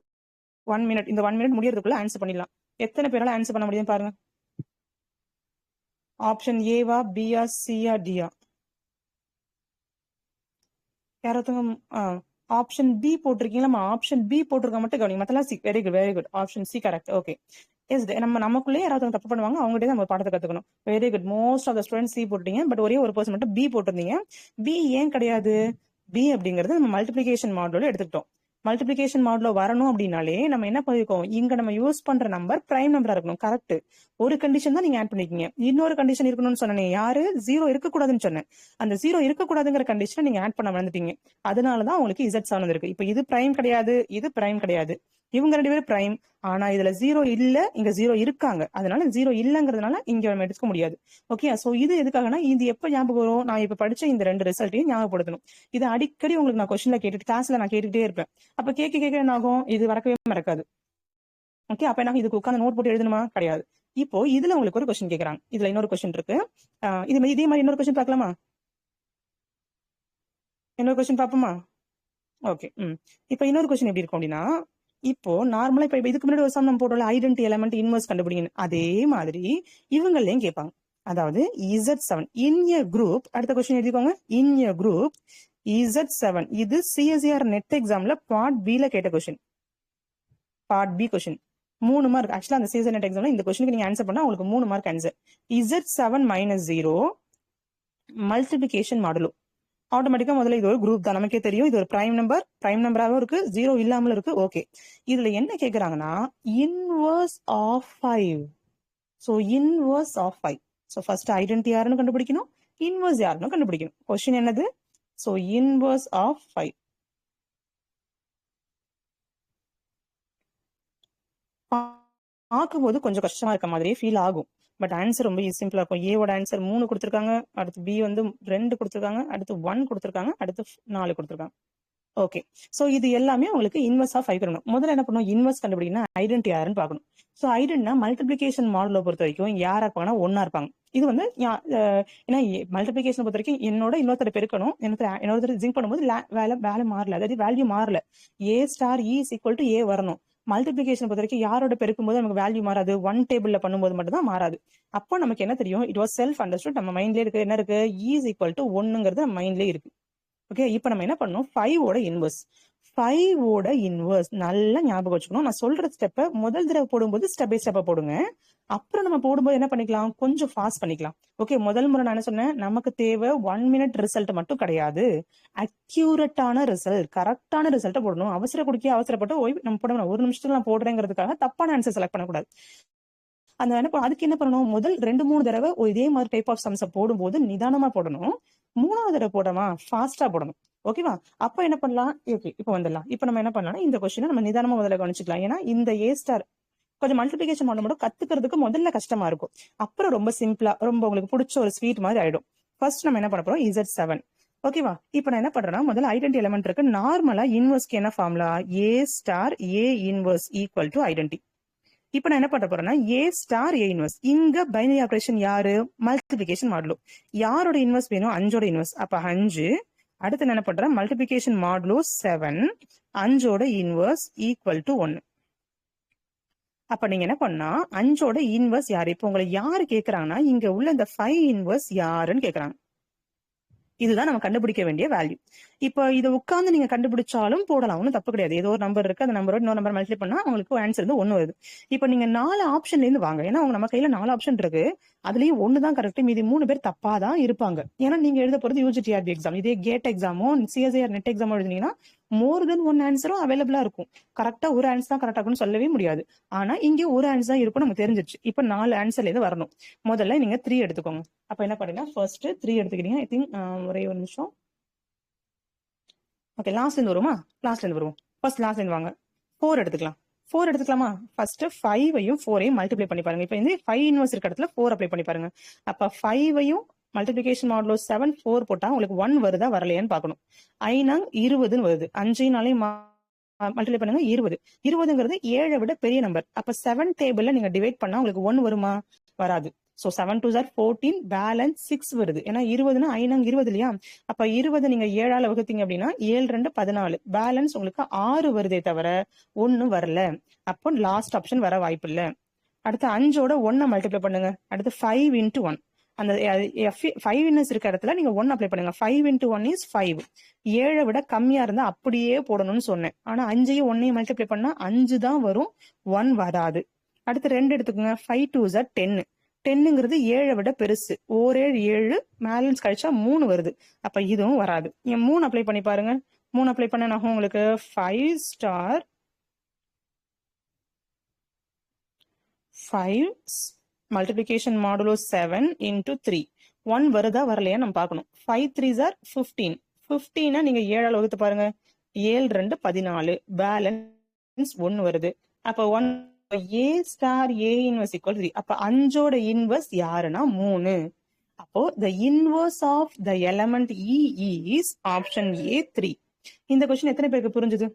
1 மினிட். இந்த 1 மினிட் முடியறதுக்குள்ள ஆன்சர் பண்ணிடலாம். எத்தனை பேரால ஆன்சர் பண்ண முடியும் பாருங்க. ஆப்ஷன் ஏவா பியா சியா டியா? யாராவது ஆப்ஷன் பி போட்டிருக்கீங்களா? ஆப்ஷன் பி போட்டிருக்க மட்டும் கவனிங்க, மத்தெல்லாம் C. Very good very good. Option C correct. Okay yes, நமக்குள்ளே யாராவது தப்பு பண்ணுவாங்க, அவங்ககிட்ட நம்ம பாடத்தை கத்துக்கணும். Very good. Most of the students C போட்டீங்க, பட் ஒரே ஒரு பர்சன் மட்டும் பி போட்டிருந்தீங்க. பி ஏன் கிடையாது? பி அப்படிங்கிறது நம்ம மல்டிபிளிகேஷன் மாடுலோ எடுத்துக்கிட்டோம். மல்டிபிளிகேஷன் மாடுலோ வரணும் அப்படின்னாலே நம்ம என்ன பண்ணிருக்கோம், இங்க நம்ம யூஸ் பண்ற நம்பர் பிரைம் நம்பரா இருக்கணும். கரெக்ட். ஒரு கண்டிஷன் தான் நீங்க ஆட் பண்ணிருக்கீங்க. இன்னொரு கண்டிஷன் இருக்கணும்னு சொன்னேன். யாரு? 0 இருக்கக்கூடாதுன்னு சொன்னேன். அந்த 0 இருக்கக்கூடாதுங்கிற கண்டிஷனை நீங்க ஆட் பண்ண வந்துட்டீங்க. அதனாலதான் உங்களுக்கு Z7 இருக்கு. இப்ப இது பிரைம் கிடையாது, இது பிரைம் கிடையாது. இவங்க 2 பேரும் பிரைம். ஆனா இதுல 0 இல்ல, இங்க 0 இருக்காங்க. அதனால 0 இல்லங்கிறதுனால இங்க நம்ம எடுக்க முடியாது. ஓகே, சோ இது எதுக்காகனா இது எப்ப ஞாபகம் வரும், நான் இப்ப படிச்ச இந்த 2 ரிசல்ட்டையும் ஞாபகப்படுத்தணும். இது அடிக்கடி உங்களுக்கு நான் கொஸ்டின்ல கேட்டுட்டு கிளாஸ்ல நான் கேட்டுட்டே இருப்பேன். அப்ப கேட்க என்ன ஆகும், இது மறக்கவே மறக்காது. ஓகே, அப்ப நான் இதுக்கு உட்காந்து நோட் போட்டு எழுதணுமா? கிடையாது. இப்போ இதுல உங்களுக்கு ஒரு கொஸ்டின் கேக்குறாங்க. இதுல இன்னொரு கொஸ்டின் இருக்கு. இதே மாதிரி இன்னொரு கொஸ்டின் பார்க்கலாமா? இன்னொரு கொஸ்டின் பாப்போமா? ஓகே. இப்ப இன்னொரு கொஸ்டின் எப்படி இருக்கும் அப்படின்னா, இப்போ நார்மலா இப்ப இதுக்கு முன்னாடி ஒரு சம் நம்ம போட்டோம்ல, ஐடென்டி எலிமெண்ட் இன்வெர்ஸ் கண்டுபிடிங்க. அதே மாதிரி இவங்களையும் கேட்பாங்க. அதாவது Z7 இன் எ குரூப். அடுத்த கொஸ்டின் எழுதிக்கோங்க. இன் எ குரூப் Z7. இது CSIR நெட் எக்ஸாம்ல பார்ட் B ல கேட்ட question. Part B question. 3 mark. ஆக்சுவலா அந்த சீசன் நெட் எக்ஸாம்ல இந்த கொஸ்டினுக்கு நீங்க ஆன்சர் பண்ணா உங்களுக்கு 3 mark answer. Z7 - 0 multiplication modulo. ஆட்டோமேட்டிக்கா முதல்ல இது ஒரு குரூப் தான், நமக்கே தெரியும். இது ஒரு பிரைம் நம்பராகவும் இருக்கு, 0 இல்லாமலும் இருக்கு. ஓகே, இதுல என்ன கேக்குறாங்கன்னா inverse of 5. So inverse of 5. So first identity யாருன்னு கண்டுபிடிக்கணும், இன்வர்ஸ் யாருன்னு கண்டுபிடிக்கணும். கொஸ்டின் என்னது? So inverse of 5. பார்க்கும்போது கொஞ்சம் கஷ்டமா இருக்க மாதிரியே ஃபீல் ஆகும். பட் ஆன்சர் ரொம்ப சிம்பிளா இருக்கும். ஏவோட ஆன்சர் 3 கொடுத்துருக்காங்க, அடுத்து பி வந்து 2 கொடுத்துருக்காங்க, அடுத்து 1 கொடுத்துருக்காங்க, அடுத்து 4 கொடுத்துருக்காங்க. ஓகே, சோ இது எல்லாமே உங்களுக்கு இன்வர்ஸ் ஆஃப் 5 பண்ணணும். முதல்ல என்ன பண்ணணும், இன்வர்ஸ் கண்டுபிடிக்கணும், ஐடென்டி யாருன்னு பார்க்கணும். சோ ஐடென்டினா மல்டிபிளிகேஷன் மாடலை பொறுத்த வரைக்கும் யாரா இருப்பாங்கன்னா 1 இருப்பாங்க. இது வந்து ஏன்னா மல்டிபிளிகேஷன் பொறுத்த வரைக்கும் என்னோட இன்னொருத்தர் பெருக்கணும், இன்னொருத்தர் ஜிங்க் பண்ணும்போது வேலை மாறல, அதாவது வேல்யூ மாறல. A star E is equal to A வரணும். மல்டிபிளிகேஷன் பொறுத்த வரைக்கும் யாரோட பெருக்கும் போது நமக்கு வேல்யூ மாறாது, 1 டேபிள்ல பண்ணும்போது மட்டும் தான் மாறாது. அப்போ நமக்கு என்ன தெரியும், இட் வாஸ் செல்ஃப் அண்டர்ஸ்டுட். நம்ம மைண்ட்லயே இருக்கு, என்ன இருக்கு, E இஸ் ஈக்குவல் டு 1ங்கிறது நம்ம மைண்ட்லயே இருக்கு. ஓகே, இப்போ நம்ம என்ன பண்ணணும், 5ஓட இன்வர்ஸ். 5ஓட இன்வர்ஸ் நல்லா ஞாபகம் வச்சுக்கணும். நான் சொல்ற ஸ்டெப்பை முதல் தடவை போடும்போது ஸ்டெப் பை ஸ்டெப்பா போடுங்க. அப்புறம் நம்ம போடும்போது என்ன பண்ணிக்கலாம், கொஞ்சம் ஃபாஸ்ட் பண்ணிக்கலாம். ஓகே, முதல் முறை நான் என்ன சொன்னேன், நமக்கு தேவை 1 மினிட் ரிசல்ட் மட்டும் கிடையாது, அக்யூரட்டான ரிசல்ட், கரெக்டான ரிசல்ட்டை போடணும். அவசரப்பட்டு நம்ம போடணும். 1 நிமிஷத்துக்கு நான் போடுறேங்கிறதுக்காக தப்பான ஆன்சர் செலக்ட் பண்ணக்கூடாது. அதுக்கு என்ன பண்ணணும், முதல் 2-3 தடவை இதே மாதிரி டைப் ஆஃப் சம்ஸை போடும்போது நிதானமா போடணும். 3வது தடவை போடமா ஃபாஸ்டா போடணும். ஓகேவா? அப்ப என்ன பண்ணலாம், ஓகே இப்போ வந்துடலாம். இப்ப நம்ம என்ன பண்ணலாம், இந்த கொஸ்டினை நம்ம நிதானமா முதல்ல கவனிச்சுக்கலாம். ஏன்னா இந்த A ஸ்டார் கொஞ்சம் மல்டிபிளிகேஷன் மாடல் மட்டும் கத்துக்கிறதுக்கு முதல்ல கஷ்டமா இருக்கும், அப்புறம் ரொம்ப சிம்பிளா, ரொம்ப உங்களுக்கு பிடிச்ச ஒரு ஸ்வீட் மாதிரி ஆயிடும். ஃபர்ஸ்ட் நம்ம என்ன பண்ண போறோம், Z7. ஓகேவா? இப்ப நான் என்ன பண்றேன்னா, முதல்ல ஐடென்டி எலிமெண்ட் இருக்கு. நார்மலா இன்வர்ஸ்க்கு என்ன formula, A star A inverse equal to identity. இப்ப நான் என்ன பண்ண போறேன்னா, A ஸ்டார் A இன்வர்ஸ். இங்க பைனரி ஆபரேஷன் யாரு, மல்டிபிளிகேஷன் மாடுலோ. யாரோட இன்வர்ஸ் வேணும், 5ஓட இன்வர்ஸ். அப்ப 5. அடுத்து என்ன பண்றேன், மல்டிபிளிகேஷன் மாடுலோ 7, 5ஓட இன்வர்ஸ் ஈக்குவல் டு 1. அப்ப நீங்க என்ன பண்ணா, 5ஓட இன்வர்ஸ் யாரு, இப்ப உங்களை யாரு கேக்குறாங்கன்னா, இங்க உள்ள இந்த 5 இன்வர்ஸ் யாருன்னு கேக்குறாங்க. இதுதான் நம்ம கண்டுபிடிக்க வேண்டிய வேல்யூ. இப்ப இதை உட்கார்ந்து நீங்க கண்டுபிடிச்சாலும் போடலாம், ஒன்னும் தப்பு கிடையாது. ஏதோ ஒரு நம்பர் இருக்கு, அந்த நம்பரோட இன்னொரு நம்பர் மல்டிப்ளை பண்ணா உங்களுக்கு ஆன்சர் வந்து 1 வருது. இப்ப நீங்க 4 ஆப்ஷன்ல இருந்து வாங்க. ஏன்னா நம்ம கையில 4 ஆப்ஷன் இருக்கு, அதுலயும் 1 தான் கரெக்ட், மீதி 3 பேர் தப்பா தான் இருப்பாங்க. ஏன்னா நீங்க எழுத போறது UGTRB எக்ஸாம். இதே கேட் எக்ஸாமோ CSIR நெட் எக்ஸாமோ எழுதினீங்கன்னா மோர் தென் 1 ஆன்சரும் அவைலபிளா இருக்கும். கரெக்டா ஒரு ஆன்சர் தான் கரெக்டா இருக்கும்னு சொல்லவே முடியாது. ஆனா இங்க ஒரு ஆன்சர் தான் இருக்கும், நமக்கு தெரிஞ்சிருச்சு. இப்ப 4 ஆன்சர்ல இருந்து வரணும். முதல்ல நீங்க 3 எடுத்துக்கோங்க. அப்ப என்ன பண்ணுங்க, ஃபர்ஸ்ட் 3 எடுத்துக்கிறீங்க. ஐ திங்க் ஒரே ஒரு நிமிஷம். ஓகே, லாஸ்ட்ல இருந்து வருமா, லாஸ்ட்ல இருந்து வருவோம். ஃபர்ஸ்ட் லாஸ்ட்ல இருந்து வாங்க. 4 எடுத்துக்கலாம். 4 எடுத்துக்கலாமா? ஃபர்ஸ்ட் 5ஐயும் 4ஐயும் மல்டிப்ளை பண்ணி பாருங்க. இப்ப இந்த 5 இன்வர்ஸ் இருக்க இடத்துல 4 அப்ளை பண்ணி பாருங்க. அப்ப 5ஐயும் மல்டிபிளிகேஷன் மாடுலோ 7 4 போட்டா உங்களுக்கு 1 வருதா வரலையான்னு பாக்கணும். 5 20ன்னு வருது. 5 மல்டிப்ளை பண்ணுங்க 20. 20ங்கிறது 7 விட பெரிய நம்பர். அப்ப 7 டேபிள்ல நீங்க டிவைட் பண்ணா உங்களுக்கு 1 வருமா, வராது. சோ 7 2s are 14, பேலன்ஸ் 6 வருது. ஏன்னா 20னா 5 20 இல்லையா? அப்ப 20 நீங்க 7ஆல வகுத்தீங்க அப்படின்னா 7 2 14, பேலன்ஸ் உங்களுக்கு 6 வருதே தவிர 1 வரல. அப்போ லாஸ்ட் ஆப்ஷன் வர வாய்ப்பு இல்ல. அடுத்து 5ஓட 1 மல்டிப்ளை பண்ணுங்க. அடுத்து 5 into 1, அந்த 5 இன்னஸ் இருக்க இடத்துல நீங்க 1 அப்ளை பண்ணுங்க. 5 into 1 is 5. 7 விட கம்மியா இருந்தா அப்படியே போடணும்னு சொன்னேன். ஆனா 5ஐயும் 1ஐயும் மல்டிப்ளை பண்ணா 5 தான் வரும், 1 வராது. அடுத்து 2 எடுத்துக்கோங்க. 5 2s are 10. 10ங்கிறது 7 விட பெருசு. 7 7, பேலன்ஸ் கழிச்சா 3 வருது. அப்ப இதுவும் வராது. 3 அப்ளை பண்ணி பாருங்க. 3 அப்ளை பண்ண உங்களுக்கு 5 ஸ்டார் 5 மல்டிபிளிகேஷன் மாடுலோ 7 into 3, 1 வருதா வரலையா நம்ம பார்க்கணும். 5 3s are 15. 15 நீங்க 7ஆல வகுத்து பாருங்க. 7 2 14, பேலன்ஸ் 1 வருது. அப்ப 1 A star A inverse equal 3. அப்ப 5ஓட இன்வர்ஸ் யாருன்னா 3. அப்போ the inverse of the element E is option A 3. இந்த क्वेश्चन எத்தனை பேருக்கு புரிஞ்சுது?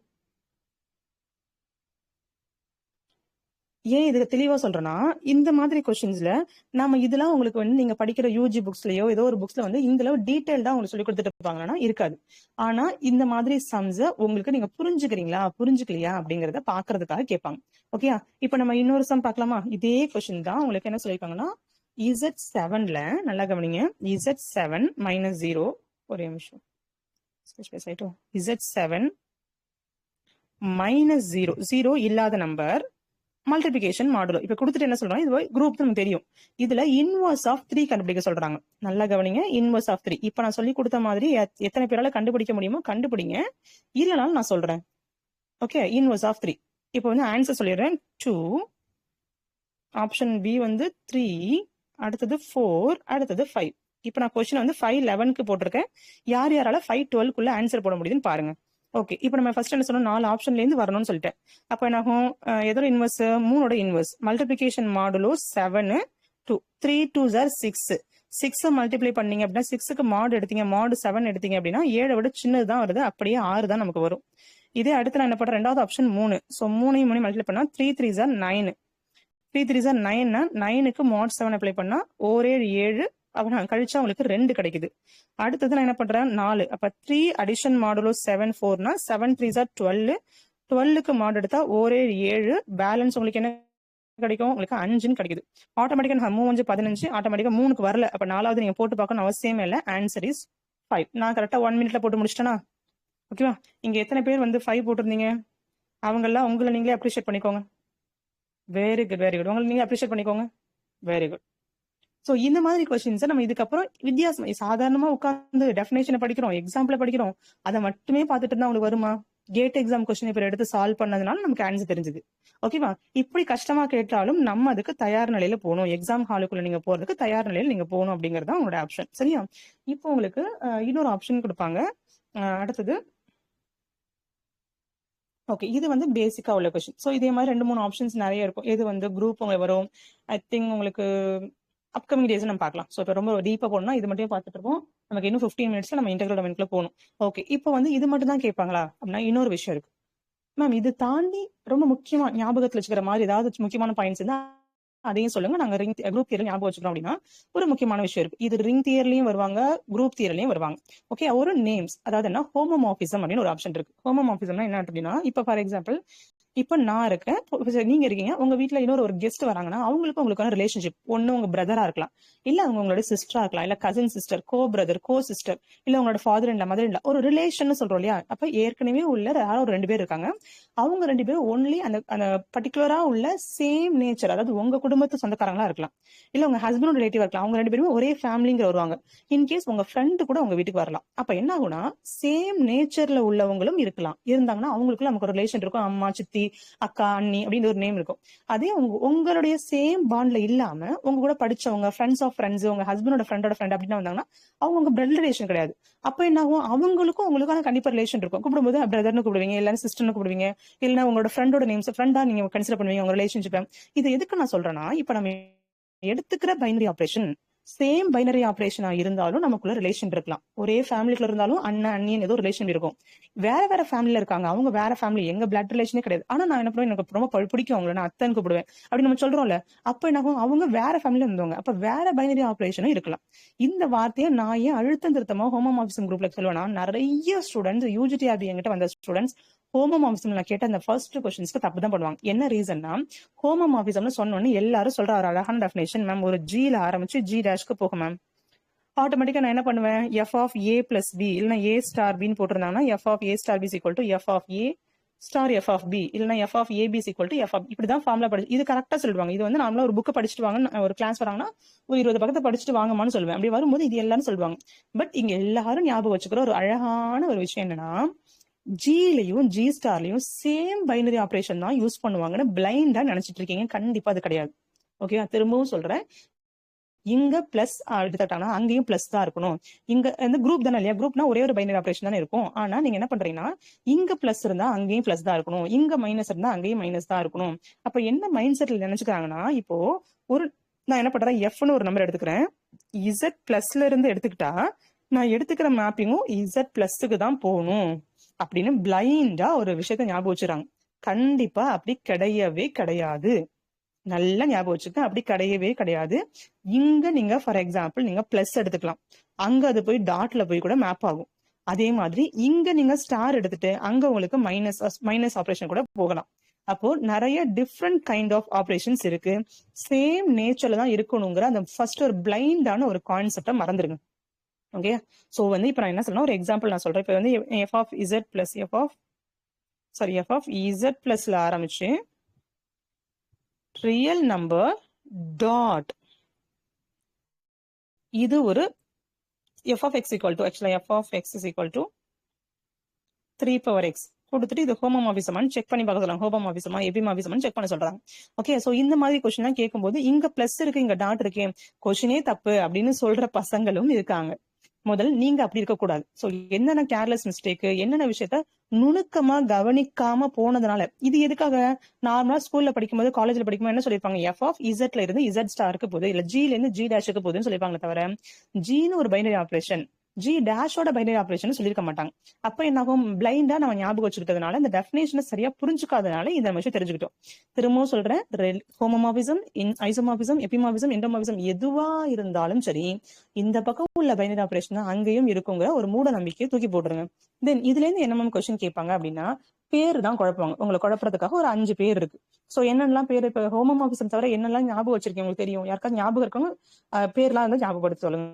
ஏன் இதுக்கு தெளிவா சொல்றேன்னா, இந்த மாதிரி கொஸ்டின்ஸ்ல நாம இதெல்லாம் உங்களுக்கு வந்து நீங்க படிக்கிற யூஜி புக்ஸ்லயோ ஏதோ ஒரு புக்ஸ்ல வந்து இந்த அளவு டீடைல்டா உங்களுக்கு சொல்லி கொடுத்துட்டு இருப்பாங்கன்னா இருக்காது. ஆனா இந்த மாதிரி சம்ஸ் உங்களுக்கு நீங்க புரிஞ்சுக்கிறீங்களா புரிஞ்சுக்கலையா அப்படிங்கறத பாக்குறதுக்காக கேட்பாங்க. ஓகேயா? இப்ப நம்ம இன்னொரு சம் பார்க்கலாமா? இதே கொஸ்டின் தான் உங்களுக்கு என்ன சொல்லிருக்காங்கன்னா, Z7ல நல்லா கவனிங்க. Z7 - 0, ஒரே நிமிஷம் Z7 - 0, 0 இல்லாத நம்பர் மல்டிபிகேஷன் மாடுலோ. இப்ப கொடுத்துட்டு என்ன சொல்றாங்க, இது குரூப் நமக்கு தெரியும். இதுல இன்வர்ஸ் ஆஃப் 3 கண்டுபிடிக்க சொல்றாங்க. நல்லா கவனிங்க, இன்வர்ஸ் ஆஃப் 3. இப்ப நான் சொல்லி கொடுத்த மாதிரி எத்தனை பேரால கண்டுபிடிக்க முடியுமோ கண்டுபிடிங்க, இல்லனாலும் நான் சொல்றேன். Okay, inverse of 3. இப்போ வந்து ஆன்சர் சொல்லிடுறேன். 2, ஆப்ஷன் பி வந்து 3, அடுத்தது 4, அடுத்தது 5. இப்போ நான் கொஸ்டின் வந்து 511க்கு போட்டிருக்கேன். யார் யாரால 512க்குள்ள ஆன்சர் போட முடியுதுன்னு பாருங்க. ஓகே, இப்போ நம்ம ஃபர்ஸ்ட் என்ன சொன்னோம், 4 ஆப்ஷன்ல இருந்து வரணும்னு சொல்லிட்டேன். அப்போ என்ன ஆகும், எதோட இன்வர்ஸ், 3ஓட inverse. Multiplication modulo 7, 2, 3 2s are 6. 6 multiply பண்ணீங்க அப்படின்னா 6க்கு மாடு எடுத்தீங்க, மாடு 7 எடுத்தீங்க அப்படின்னா 7 விட சின்னது தான் வருது, அப்படியே 6 தான் நமக்கு வரும். இதே அடுத்து நான் என்ன பண்றேன், ரெண்டாவது ஆப்ஷன் 3. ஸோ 3 மல்டிப்ளை பண்ணா 3 3s are 9. 3 3s are 9னா 9க்கு Mat 7 apply பண்ணா 1 7 7, அப்புறம் கழிச்சா உங்களுக்கு 2 கிடைக்குது. அடுத்தது நான் என்ன பண்றேன், 4. அப்ப 3 அடிஷன் மாடுலோ 7 4னா 7 3s are 12. 12க்கு மாடு எடுத்தா 1 7 7, பேலன்ஸ் உங்களுக்கு என்ன கிடைக்கும், உங்களுக்கு 5ன்னு கிடைக்குது. ஆட்டோமேட்டிக்கா 3 15, ஆட்டோமேட்டிக்கா 3க்கு வரல. அப்ப 4வது நீங்க போட்டு பார்க்கணும் அவசியமே இல்லை. Answer is 5. நான் கரெக்டா 1 மினிட்ல போட்டு முடிச்சிட்டேனா? ஓகேவா? இங்க எத்தனை பேர் வந்து 5 போட்டிருந்தீங்க, அவங்க எல்லாம் உங்களை நீங்களே அப்ரிஷியேட் பண்ணிக்கோங்க. Very good, very good. உங்களை நீங்க அப்ரிஷியேட் பண்ணிக்கோங்க. Very good. சோ இந்த மாதிரி கொஸ்டின்ஸை நம்ம இதுக்கப்புறம் வித்தியாசம், சாதாரணமா உட்கார்ந்து டெஃபினேஷனை படிக்கிறோம், எக்ஸாம்பிள படிக்கிறோம், அதை மட்டுமே பார்த்துட்டு இருந்தா உங்களுக்கு வருமா? கேட் எக்ஸாம் கொஸ்டின் பேப்பர் எடுத்து சால்வ் பண்ணதுனால நமக்கு ஆன்சர் தெரிஞ்சது. ஓகேவா? இப்படி கஷ்டமா கேட்டாலும் நம்ம அதுக்கு தயார் நிலையில போகணும். எக்ஸாம் ஹாலுக்குள்ள நீங்க போறதுக்கு தயார் நிலையில நீங்க போகணும் அப்படிங்கறது உங்களோட ஆப்ஷன். சரியா? இப்போ உங்களுக்கு இன்னொரு ஆப்ஷன் கொடுப்பாங்க. அடுத்தது ஓகே, இது வந்து பேசிக்கா உள்ள கொஸ்டின். ஸோ இதே மாதிரி 2 3 ஆப்ஷன்ஸ் நிறைய இருக்கும். இது வந்து குரூப் உங்களுக்கு வரும். ஐ திங்க் உங்களுக்கு அப்கமிங் டேஸ் நம்ம பார்க்கலாம். ஸோ இப்போ ரொம்ப டீப்பா போகணும்னா இது மட்டும் பார்த்துட்டு இருப்போம். நமக்கு இன்னும் 15 மினிட்ஸ்ல நம்ம இன்டெகிரல் டொமைனுக்குள்ள போகணும். ஓகே, இப்போ வந்து இது மட்டும் தான் கேட்பாங்களா அப்படின்னா இன்னொரு விஷயம் இருக்கு மேம். இது தாண்டி ரொம்ப முக்கியமா ஞாபகத்துல வச்சுக்கிற மாதிரி ஏதாவது முக்கியமான பாயிண்ட்ஸ் இருந்தா அதையும் சொல்லுங்க. நாங்க ரிங் குரூப் தியரி ஞாபகம் வச்சுக்கிறோம் அப்படின்னா ஒரு முக்கியமான விஷயம் இருக்கு. இது ரிங் தியர்லயும் வருவாங்க, குரூப் தியர்லயும் வருவாங்க. ஓகே, ஒரு நேம்ஸ், அதாவது என்ன, ஹோமோமார்பிசம் அப்படின்னு ஒரு ஆப்ஷன் இருக்கு. ஹோமோமார்பிசம்னா என்ன அப்படின்னா, இப்ப ஃபார் எக்ஸாம்பிள் இப்ப நான் இருக்கேன், நீங்க இருக்கீங்க, உங்க வீட்டுல இன்னொரு ஒரு கெஸ்ட் வராங்கன்னா அவங்களுக்கு உங்களுக்கான ரிலேஷன்ஷிப் ஒண்ணு உங்க பிரதரா இருக்கலாம், இல்ல அவங்க உங்களோட சிஸ்டரா இருக்கலாம், இல்ல கசின் சிஸ்டர், கோ பிரதர், கோ சிஸ்டர், இல்ல உங்களோட ஃபாதர் இல்ல மதர் இல்ல, ஒரு ரிலேஷன் சொல்றோம் இல்லையா? அப்ப ஏற்கனவே உள்ள யாரோ ஒரு 2 பேர் இருக்காங்க, அவங்க 2 பேரும் ஒன்லி அந்த பர்டிகுலரா உள்ள சேம் நேச்சர், அதாவது உங்க குடும்பத்து சொந்தக்காரங்களா இருக்கலாம், இல்ல உங்க ஹஸ்பண்ட் ரிலேட்டிவா இருக்கலாம், அவங்க 2 பேருமே ஒரே ஃபேமிலிங்கிற வருவாங்க. இன்கேஸ் உங்க ஃப்ரெண்டு கூட உங்க வீட்டுக்கு வரலாம். அப்ப என்ன ஆகும்னா சேம் நேச்சர்ல உள்ளவங்களும் இருக்கலாம், இருந்தாங்கன்னா அவங்களுக்குள்ள நமக்கு ஒரு ரிலேஷன் இருக்கும். அம்மா, சித்தி, அக்கா, அண்ணி அப்படின்னு ஒரு நேம் இருக்கும். அதே உங்களுடைய சேம் பாண்ட்ல இல்லாம உங்க கூட படிச்சவங்க, ஃப்ரெண்ட்ஸ் ஆஃப் ஃப்ரெண்ட்ஸ், உங்க ஹஸ்பண்டோட ஃப்ரெண்டோட ஃப்ரெண்ட் அப்படின்னு வந்தாங்கன்னா அவங்க உங்க பிளட் ரிலேஷன் கிடையாது. அப்ப என்ன ஆகும், அவங்களுக்கும் உங்களுக்கான கண்டிப்பா ரிலேஷன் இருக்கும். கூப்பிடும்போது பிரதர்னு கூப்பிடுவீங்க, இல்லைன்னா சிஸ்டர்னு கூப்பிடுவீங்க, இல்லைன்னா உங்களோட ஃப்ரெண்டோட நேம்ஸ் ஃப்ரெண்டா நீங்க கன்சிடர் பண்ணுவீங்க உங்க ரிலேஷன்ஷிப். இது எதுக்கு நான் சொல்றேன்னா, இப்ப நம்ம எடுத்துக்கிற பைனரி ஆபரேஷன் சேம் பைனரி ஆபரேஷனா இருந்தாலும் நமக்குள்ள ரிலேஷன் இருக்கலாம். ஒரே ஃபேமிலிக்குள்ள இருந்தாலும் அண்ணன் அண்ணின்னு ஏதோ ரிலேஷன் இருக்கும். வேற வேற ஃபேமிலில இருக்காங்க, அவங்க வேற ஃபேமிலி, எங்க பிளட் ரிலேஷனே கிடையாது. ஆனா நான் என்ன பண்ணுவேன், எனக்கு ரொம்ப பிடிக்கும் அவங்கள, நான் அத்தன் கூப்பிடுவேன் அப்படி நம்ம சொல்றோம்ல. அப்ப என்ன ஆகும், அவங்க வேற ஃபேமிலில இருந்தவங்க, அப்ப வேற பைனரி ஆபரேஷனும் இருக்கலாம். இந்த வார்த்தையை நான் ஏன் அழுத்தம் திருத்தமா ஹோமோமார்பிசம் குரூப்ல சொல்லுவேன்னா, நிறைய ஸ்டூடெண்ட்ஸ் யூஜிடிஆர்பி என்கிட்ட வந்த ஸ்டூடெண்ட்ஸ் ஹோமோமார்பிசம் நான் கேட்ட அந்த ஃபர்ஸ்ட் கொஸ்டின்ஸ்க்கு தப்பு தான் பண்ணுவாங்க. என்ன ரீசன்னா, ஹோமோமார்பிசம்னு சொன்னோன்னு எல்லாரும் சொல்ற ஒரு அழகான டெஃபினேஷன் மேம், ஒரு ஜில ஆரம்பிச்சு ஜி டேஷ்க்கு போகும் மேம். ஆட்டோமேட்டிக்கா நான் என்ன பண்ணுவேன், F of A plus B இல்லைன்னா ஏ ஸ்டார் பின்னு போட்டிருந்தாங்கன்னா F of A star B equal to F of A star F of B இல்லைன்னா F of A B equal to F of, இப்படிதான் ஃபார்முலா படிச்சு இது கரெக்டா சொல்லுவாங்க. இது வந்து நார்மலா ஒரு புக்கை படிச்சுட்டு வாங்க, ஒரு கிளாஸ் வராங்கன்னா ஒரு 20 பக்கத்தை படிச்சுட்டு வாங்கம்மான்னு சொல்லுவேன். அப்படி வரும்போது இது எல்லாரும் சொல்லுவாங்க. பட் இங்க எல்லாரும் ஞாபகம் வச்சுக்கிற ஒரு அழகான ஒரு விஷயம் என்னன்னா, ஜிலையும் ஜி ஸ்டார்லயும் சேம் பைனரி ஆபரேஷன் தான் யூஸ் பண்ணுவாங்கன்னு பிளைண்டா நினைச்சிட்டு இருக்கீங்க. கண்டிப்பா அது கிடையாது. ஓகே, திரும்பவும் சொல்றேன், இங்க பிளஸ் எடுத்துட்டாங்கன்னா அங்கேயும் பிளஸ் தான் இருக்கணும். இங்க வந்து குரூப் தானே இல்லையா, குரூப்னா ஒரே ஒரு பைனரி ஆபரேஷன் தானே இருக்கும். ஆனா நீங்க என்ன பண்றீங்கன்னா, இங்க பிளஸ் இருந்தா அங்கேயும் பிளஸ் தான் இருக்கணும், இங்க மைனஸ் இருந்தா அங்கேயும் மைனஸ் தான் இருக்கணும். அப்ப என்ன மைண்ட் செட்ல நினைச்சுக்கிறாங்கன்னா, இப்போ ஒரு நான் என்ன பண்றேன், எஃப்னு ஒரு நம்பர் எடுத்துக்கிறேன், இசட் பிளஸ்ல இருந்து எடுத்துக்கிட்டா நான் எடுத்துக்கிற மேப்பிங்கும் இசட் பிளஸ்க்கு தான் போகணும் அப்படின்னு பிளைண்டா ஒரு விஷயத்த ஞாபகம் வச்சுறாங்க. கண்டிப்பா அப்படி கிடையவே கிடையாது. நல்லா ஞாபகம் வச்சுக்க, அப்படி கிடையவே கிடையாது. இங்க நீங்க ஃபார் எக்ஸாம்பிள் நீங்க பிளஸ் எடுத்துக்கலாம், அங்க அது போய் டாட்ல போய் கூட மேப் ஆகும். அதே மாதிரி இங்க நீங்க ஸ்டார் எடுத்துட்டு அங்க உங்களுக்கு மைனஸ் ஆபரேஷன் கூட போகலாம். அப்போ நிறைய டிஃப்ரெண்ட் கைண்ட் ஆஃப் ஆபரேஷன்ஸ் இருக்கு. சேம் நேச்சர்ல தான் இருக்கணுங்கிற அந்த ஃபர்ஸ்ட் ஒரு பிளைண்டான ஒரு கான்செப்டை மறந்துருங்க. ஓகே, சோ வந்து இப்ப நான் என்ன சொல்றேன், ஒரு எக்ஸாம்பிள் நான் சொல்றேன். இப்ப வந்து F of Z plus F of Z பிளஸ்ல ஆரம்பிச்சு ரியல் நம்பர் டாட் இது ஒரு f of x equal to actually f of x is equal to 3 power x கொடுத்துட்டு இது ஹோமோமார்பிசமான்னு செக் பண்ணி பார்க்க சொல்றாங்க. ஹோமோமார்பிசமா எபிமார்பிசமான்னு செக் பண்ண சொல்றாங்க. ஓகே, சோ இந்த மாதிரி கொஸ்டின் எல்லாம் கேட்கும்போது இங்க பிளஸ் இருக்கு இங்க டாட் இருக்கு, கொஸ்டினே தப்பு அப்படின்னு சொல்ற பசங்களும் இருக்காங்க. முதல் நீங்க அப்படி இருக்க கூடாது. சோ என்னென்ன கேர்லெஸ் மிஸ்டேக், என்னென்ன விஷயத்த நுணுக்கமா கவனிக்காம போனதுனால இது எதுக்காக நார்மலா ஸ்கூல்ல படிக்கும்போது காலேஜ்ல படிக்கும்போது என்ன சொல்லிருப்பாங்க, எஃப் ஆஃப் இசட்ல இருந்து இசட் ஸ்டாருக்கு போகுது, இல்ல ஜில இருந்து ஜி டேஷுக்கு போகுதுன்னு சொல்லிருப்பாங்க. தவிர ஜின்னு ஒரு பைனரி ஆபரேஷன், ஜி டேஷோட பைனரி ஆபரேஷன் சொல்லிருக்க மாட்டாங்க. அப்ப என்ன ஆகும், பிளைண்டா நம்ம ஞாபகம் வச்சுக்கிட்டதுனால இந்த டெஃபினேஷனை சரியா புரிஞ்சுக்காதனால இந்த விஷயம் தெரிஞ்சுக்கிட்டோம். திரும்பவும் சொல்றேன், ஹோமோமார்பிசம், ஐசோமார்பிசம், எபிமார்பிசம், எண்டோமார்பிசம் எதுவா இருந்தாலும் சரி இந்த பக்கம் உள்ள பைனரி ஆபரேஷன் அங்கேயும் இருக்குங்கிற ஒரு மூட நம்பிக்கையை தூக்கி போட்டுருங்க. தென் இதுல இருந்து என்ன கொஸ்டின் கேட்பாங்க அப்படின்னா, பேர் தான் குழப்பாங்க. உங்களை குழப்பறதுக்காக ஒரு 5 பேர் இருக்கு. சோ என்னெல்லாம் பேர், இப்ப ஹோமோமார்பிசம் தவிர என்னெல்லாம் ஞாபகம் வச்சிருக்கீங்க உங்களுக்கு தெரியும்? யாருக்காவது ஞாபகம் இருக்கவங்க பேர்லாம் வந்து ஞாபகப்படுத்த சொல்லுங்க.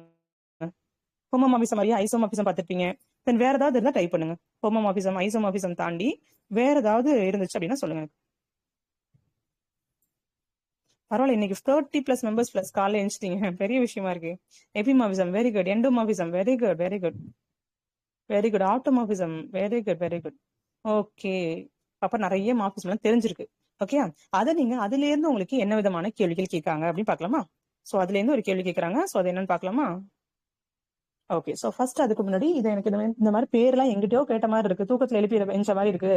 ஹோமோமார்பிசம் மாதிரியா ஐசோமார்பிசம் பார்த்திருப்பீங்க. தென் வேற ஏதாவது இருந்தா டைப் பண்ணுங்க. ஹோமோமார்பிசம் ஐசோமார்பிசம் தாண்டி வேற ஏதாவது இருந்துச்சு அப்படின்னா சொல்லுங்க. பரவாயில்ல, இன்னைக்கு 30+ மெம்பர்ஸ் பிளஸ் காலைல எழுந்துட்டீங்க, பெரிய விஷயமா இருக்கு. Epimorphism very good, endomorphism very good very good very good, automorphism very good very good. Okay, அப்ப நிறைய மார்பிசம் எல்லாம் தெரிஞ்சிருக்கு. ஓகே, அதை நீங்க அதுல இருந்து உங்களுக்கு என்ன விதமான கேள்விகள் கேட்காங்க அப்படின்னு பாக்கலாமா? சோ அதுல இருந்து ஒரு கேள்வி கேட்கறாங்க. சோ அது என்னன்னு பாக்கலாமா? ஓகே, சோ ஃபர்ஸ்ட் அதுக்கு முன்னாடி இது எனக்கு இந்த மாதிரி பேர்லாம் எங்கிட்டயோ கேட்ட மாதிரி இருக்கு, தூக்கத்துல எழுப்பி எஞ்ச மாதிரி இருக்கு,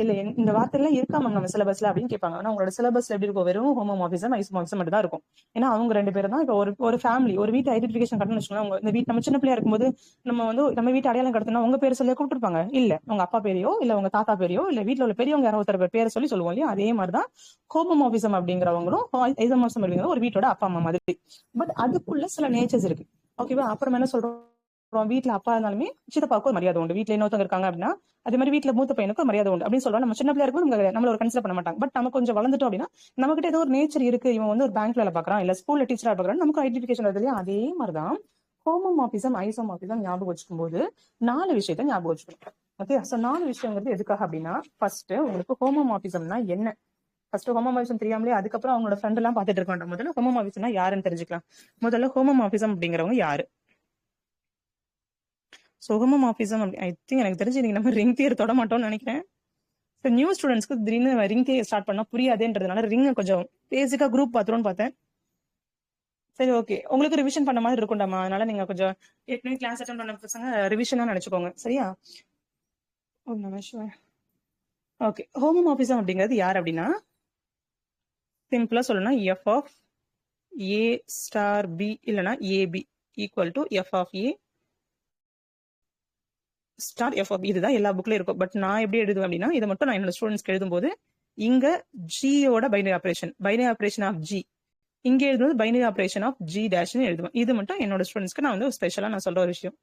இல்ல இந்த வார்த்தை எல்லாம் இருக்காம நம்ம சிலபஸ்ல அப்படின்னு கேட்பாங்க. ஆனா உங்களோட சிலபஸ்ல எப்படி இருக்கும், வெறும் ஹோமோமார்பிசம் ஐசோமார்பிசம் மட்டும் தான் இருக்கும். ஏன்னா அவங்க 2 பேரும் தான். இப்போ ஒரு ஃபேமிலி ஒரு வீட்டு ஐடென்டிஃபிகேஷன் கட்டணும்னு வச்சுக்கோங்க. இந்த வீட்டு நம்ம சின்ன பிள்ளையா இருக்கும்போது நம்ம வந்து நம்ம வீட்டு அடையாளம் கடத்தினா உங்க பேர் சொல்லி கூப்பிட்டுருப்பாங்க, இல்ல உங்க அப்பா பேரையோ இல்ல உங்க தாத்தா பேரையோ இல்ல வீட்டுல உள்ள பெரியவங்க யாரோ ஒருத்தர் பேரை சொல்லி சொல்லுவோம் இல்லையா? அதே மாதிரிதான் ஹோமோமார்பிசம் அப்படிங்கிறவங்களும் ஐசோமார்பிசம் அப்படிங்கிற ஒரு வீட்டோட அப்பா அம்மா மாதிரி. பட் அதுக்குள்ள சில நேச்சர்ஸ் இருக்கு. ஓகேவா? அப்புறம் என்ன சொல்றோம், வீட்டுல அப்பா இருந்தாலுமே சித்தப்பாவுக்கு ஒரு மரியாதை உண்டு. வீட்டுல இன்னொருத்தவங்க இருக்காங்க அப்படின்னா அதே மாதிரி வீட்டுல மூத்த பையனுக்கு ஒரு மரியாதை உண்டு அப்படின்னு சொல்லுவோம். நம்ம சின்ன பிள்ளையா இருக்கும் நம்மள ஒரு கன்சிடர் பண்ண மாட்டாங்க. பட் நம்ம கொஞ்சம் வளர்ந்துட்டோம் அப்படின்னா நம்ம கிட்ட ஏதோ ஒரு நேச்சர் இருக்கு, இவன் வந்து ஒரு பேங்க்ல வேலை பாக்குறான் இல்ல ஸ்கூல்ல டீச்சரா பாக்குறான், நமக்கு ஐடென்டிஃபிகேஷன் வருது இல்லையா? அதே மாதிரிதான் ஹோமோமார்பிசம் ஐசோமார்பிசம் ஞாபகம் வச்சுக்கும் போது 4 விஷயத்த ஞாபகம் வச்சுக்கணும். ஓகே, சோ 4 விஷயங்கிறது எதுக்காக அப்படின்னா, ஃபர்ஸ்ட் உங்களுக்கு ஹோமோமார்பிசம்னா என்ன, ஃபர்ஸ்ட் ஹோமோமார்பிசம் தெரியாமலே அதுக்கப்புறம் அவங்களோட ஃப்ரெண்ட் எல்லாம் பாத்துட்டு இருக்க வேண்டாம். முதல்ல ஹோமோமார்பிசம்னா யாருன்னு தெரிஞ்சுக்கலாம். முதல்ல ஹோமோமார்பிசம் அப்படிங்கிறவங்க யாரு? ஹோமோமார்பிசம் ஐ திங்க் எனக்கு தெரிஞ்சு நீங்க நம்ம ரிங் தியர் தொட மாட்டோம்னு நினைக்கிறேன். நியூ ஸ்டூடெண்ட்ஸ்க்கு திடீர்னு ரிங் தியர் ஸ்டார்ட் பண்ணா புரியாதுன்றதுனால ரிங் கொஞ்சம் பேசிக்கா குரூப் பாத்துரும்னு பார்த்தேன். சரி, ஓகே, உங்களுக்கு ரிவிஷன் பண்ண மாதிரி இருக்கும்டாமா, அதனால நீங்க கொஞ்சம் ஏற்கனவே கிளாஸ் அட்டெண்ட் பண்ண பசங்க ரிவிஷனா நினைச்சுக்கோங்க, சரியா? ஓகே, ஹோமோமார்பிசம் அப்படிங்கிறது யார் அப்படின்னா, சிம்பிளா சொல்லணும்னா F of A star B இல்லைன்னா AB equal to F of A star F of, இதுதான் எல்லா புக்லயும் இருக்கும். பட் நான் எப்படி எழுதுவேன் அப்படின்னா, இதை மட்டும் நான் என்னோட ஸ்டூடெண்ட்ஸ்க்கு எழுதும்போது இங்க ஜியோட பைனரி ஆபரேஷன் ஆஃப் ஜி, இங்க எழுதுவது பைனரி ஆபரேஷன் ஆஃப் ஜி டேஷ்னு எழுதுவேன். இது மட்டும் என்னோட ஸ்டூடெண்ட்ஸ்க்கு நான் வந்து ஸ்பெஷலா நான் சொல்ற ஒரு விஷயம்.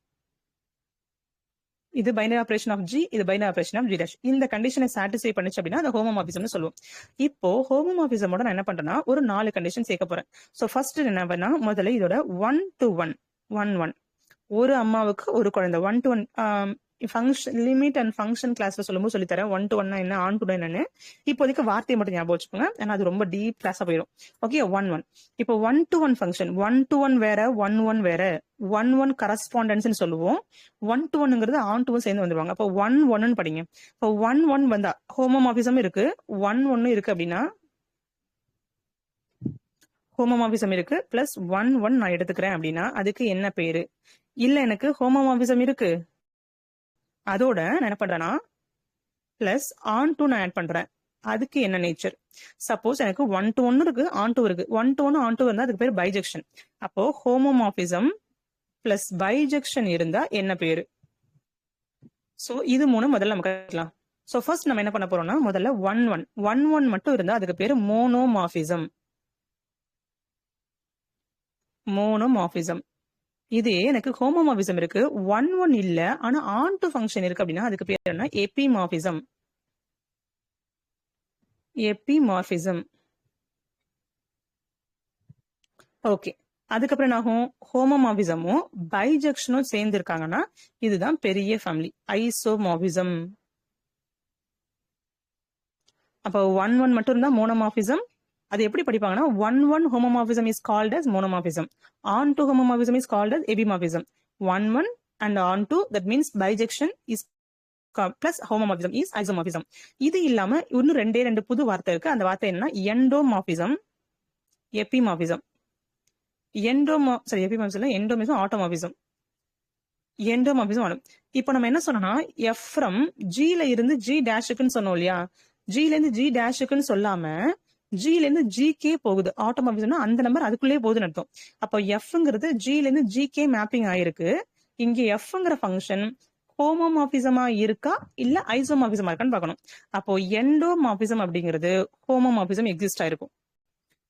இது பைனரி ஆபரேஷன் ஆஃப் ஜி, இது binary operation of G dash. இந்த கண்டிஷனை சாட்டிஸ்ஃபை பண்ணிச்சு அப்படின்னா அது ஹோமோமார்பிசம்னு சொல்லுவோம். இப்போ ஹோமோமார்பிசமோட நான் என்ன பண்றேன்னா ஒரு 4 கண்டிஷன் சேர்க்க போறேன். சோ ஃபர்ஸ்ட் என்ன பண்ணா, முதல்ல இதோட 1 to 1 1 ஒரு அம்மாவுக்கு ஒரு குழந்தை 1 to 1 function limit and function கிளாஸ்ல சொல்லும்போது சொல்லித்தரேன் 1 to 1 என்ன, ஆன் டு என்னன்னு. இப்போதைக்கு வார்த்தையை மட்டும் ஞாபகம் வச்சுக்கோங்க, ஏன்னா அது ரொம்ப டீப் கிளாஸா போயிடும். ஓகே, 1 இப்போ 1 to 1 ஃபங்க்ஷன், 1 to 1 வேற 1 வேற, 1 கரஸ்பாண்டன்ஸ் சொல்லுவோம். 1 to 1ங்கிறது ஆன் டு சேர்ந்து வந்துருவாங்க. அப்போ 1 படிங்க. இப்போ 1 வந்தா ஹோமோமார்பிசம் இருக்கு, 1 இருக்கு அப்படின்னா ஹோமோமார்பிசம் இருக்கு பிளஸ் 1 நான் எடுத்துக்கிறேன் அப்படின்னா அதுக்கு என்ன பேரு? இல்ல எனக்கு ஹோமோமார்பிசம் இருக்கு, அதோட நான் என்ன பண்றேன்னா பிளஸ் ஆன் டு நான் ஆட் பண்றேன், அதுக்கு என்ன நேச்சர்? சப்போஸ் எனக்கு 1 to 1 இருக்கு, ஆன் டு இருக்கு, 1 to 1 ஆன் டு இருந்தா அதுக்கு பேர் பைஜெக்ஷன். அப்போ ஹோமோமார்பிசம் பிளஸ் பைஜெக்ஷன் இருந்தா என்ன பேரு? சோ இது 3 முதல்ல நம்ம கற்றுக்கலாம். சோ ஃபர்ஸ்ட் நம்ம என்ன பண்ண போறோம்னா, முதல்ல 1 மட்டும் இருந்தா அதுக்கு பேரு மோனோமார்பிசம். இதே எனக்கு ஹோமோமார்பிசம் இருக்கு, 1 இல்ல ஆனா ஆன் டு ஃபங்க்ஷன் இருக்கு அப்படின்னா அதுக்கு பேர் என்ன? எபிமார்பிசம். ஓகே, அதுக்கப்புறம் என்ன ஆகும்? ஹோமோமார்பிசமும் பைஜெக்ஷனும் சேர்ந்து இருக்காங்கன்னா இதுதான் பெரிய ஃபேமிலி, ஐசோமார்பிசம். அப்போ 1 மட்டும் இருந்தா மோனோமார்பிசம், அது எப்படி படிப்பாங்கன்னா, one homomorphism is called as monomorphism. On to homomorphism is called as epimorphism. One and on to, that means bijection is plus homomorphism is isomorphism. இது இல்லாம இன்னும் ரெண்டு புது வார்த்தை இருக்கு. அந்த வார்த்தை என்ன? எண்டோமார்பிசம், எபிமார்பிசம். எண்டோமார்பிசம், ஆட்டோமார்பிசம். எண்டோமார்பிசம் வரும். இப்போ நம்ம என்ன சொன்னோம்னா, எஃப் ஃப்ரம் ஜில இருந்து ஜி டேஷுக்குன்னு சொன்னோம் இல்லையா? ஜில இருந்து ஜி டேஷுக்குன்னு சொல்லாம ஜில இருந்து ஜிகே போகுது. ஆட்டோமார்பிசம்னா அந்த நம்பர் அதுக்குள்ளே போகுதுன்னு அர்த்தம். அப்போ எஃப்ங்கிறது ஜில இருந்து ஜிகே மேப்பிங் ஆயிருக்கு. இங்க எஃப்ங்கிற ஃபங்க்ஷன் ஹோமோமார்பிசமா இருக்கா இல்ல ஐசோமார்பிசமா இருக்கான்னு பார்க்கணும். அப்போ எண்டோமார்பிசம் அப்படிங்கிறது ஹோமோமார்பிசம் எக்ஸிஸ்ட் ஆயிருக்கும்.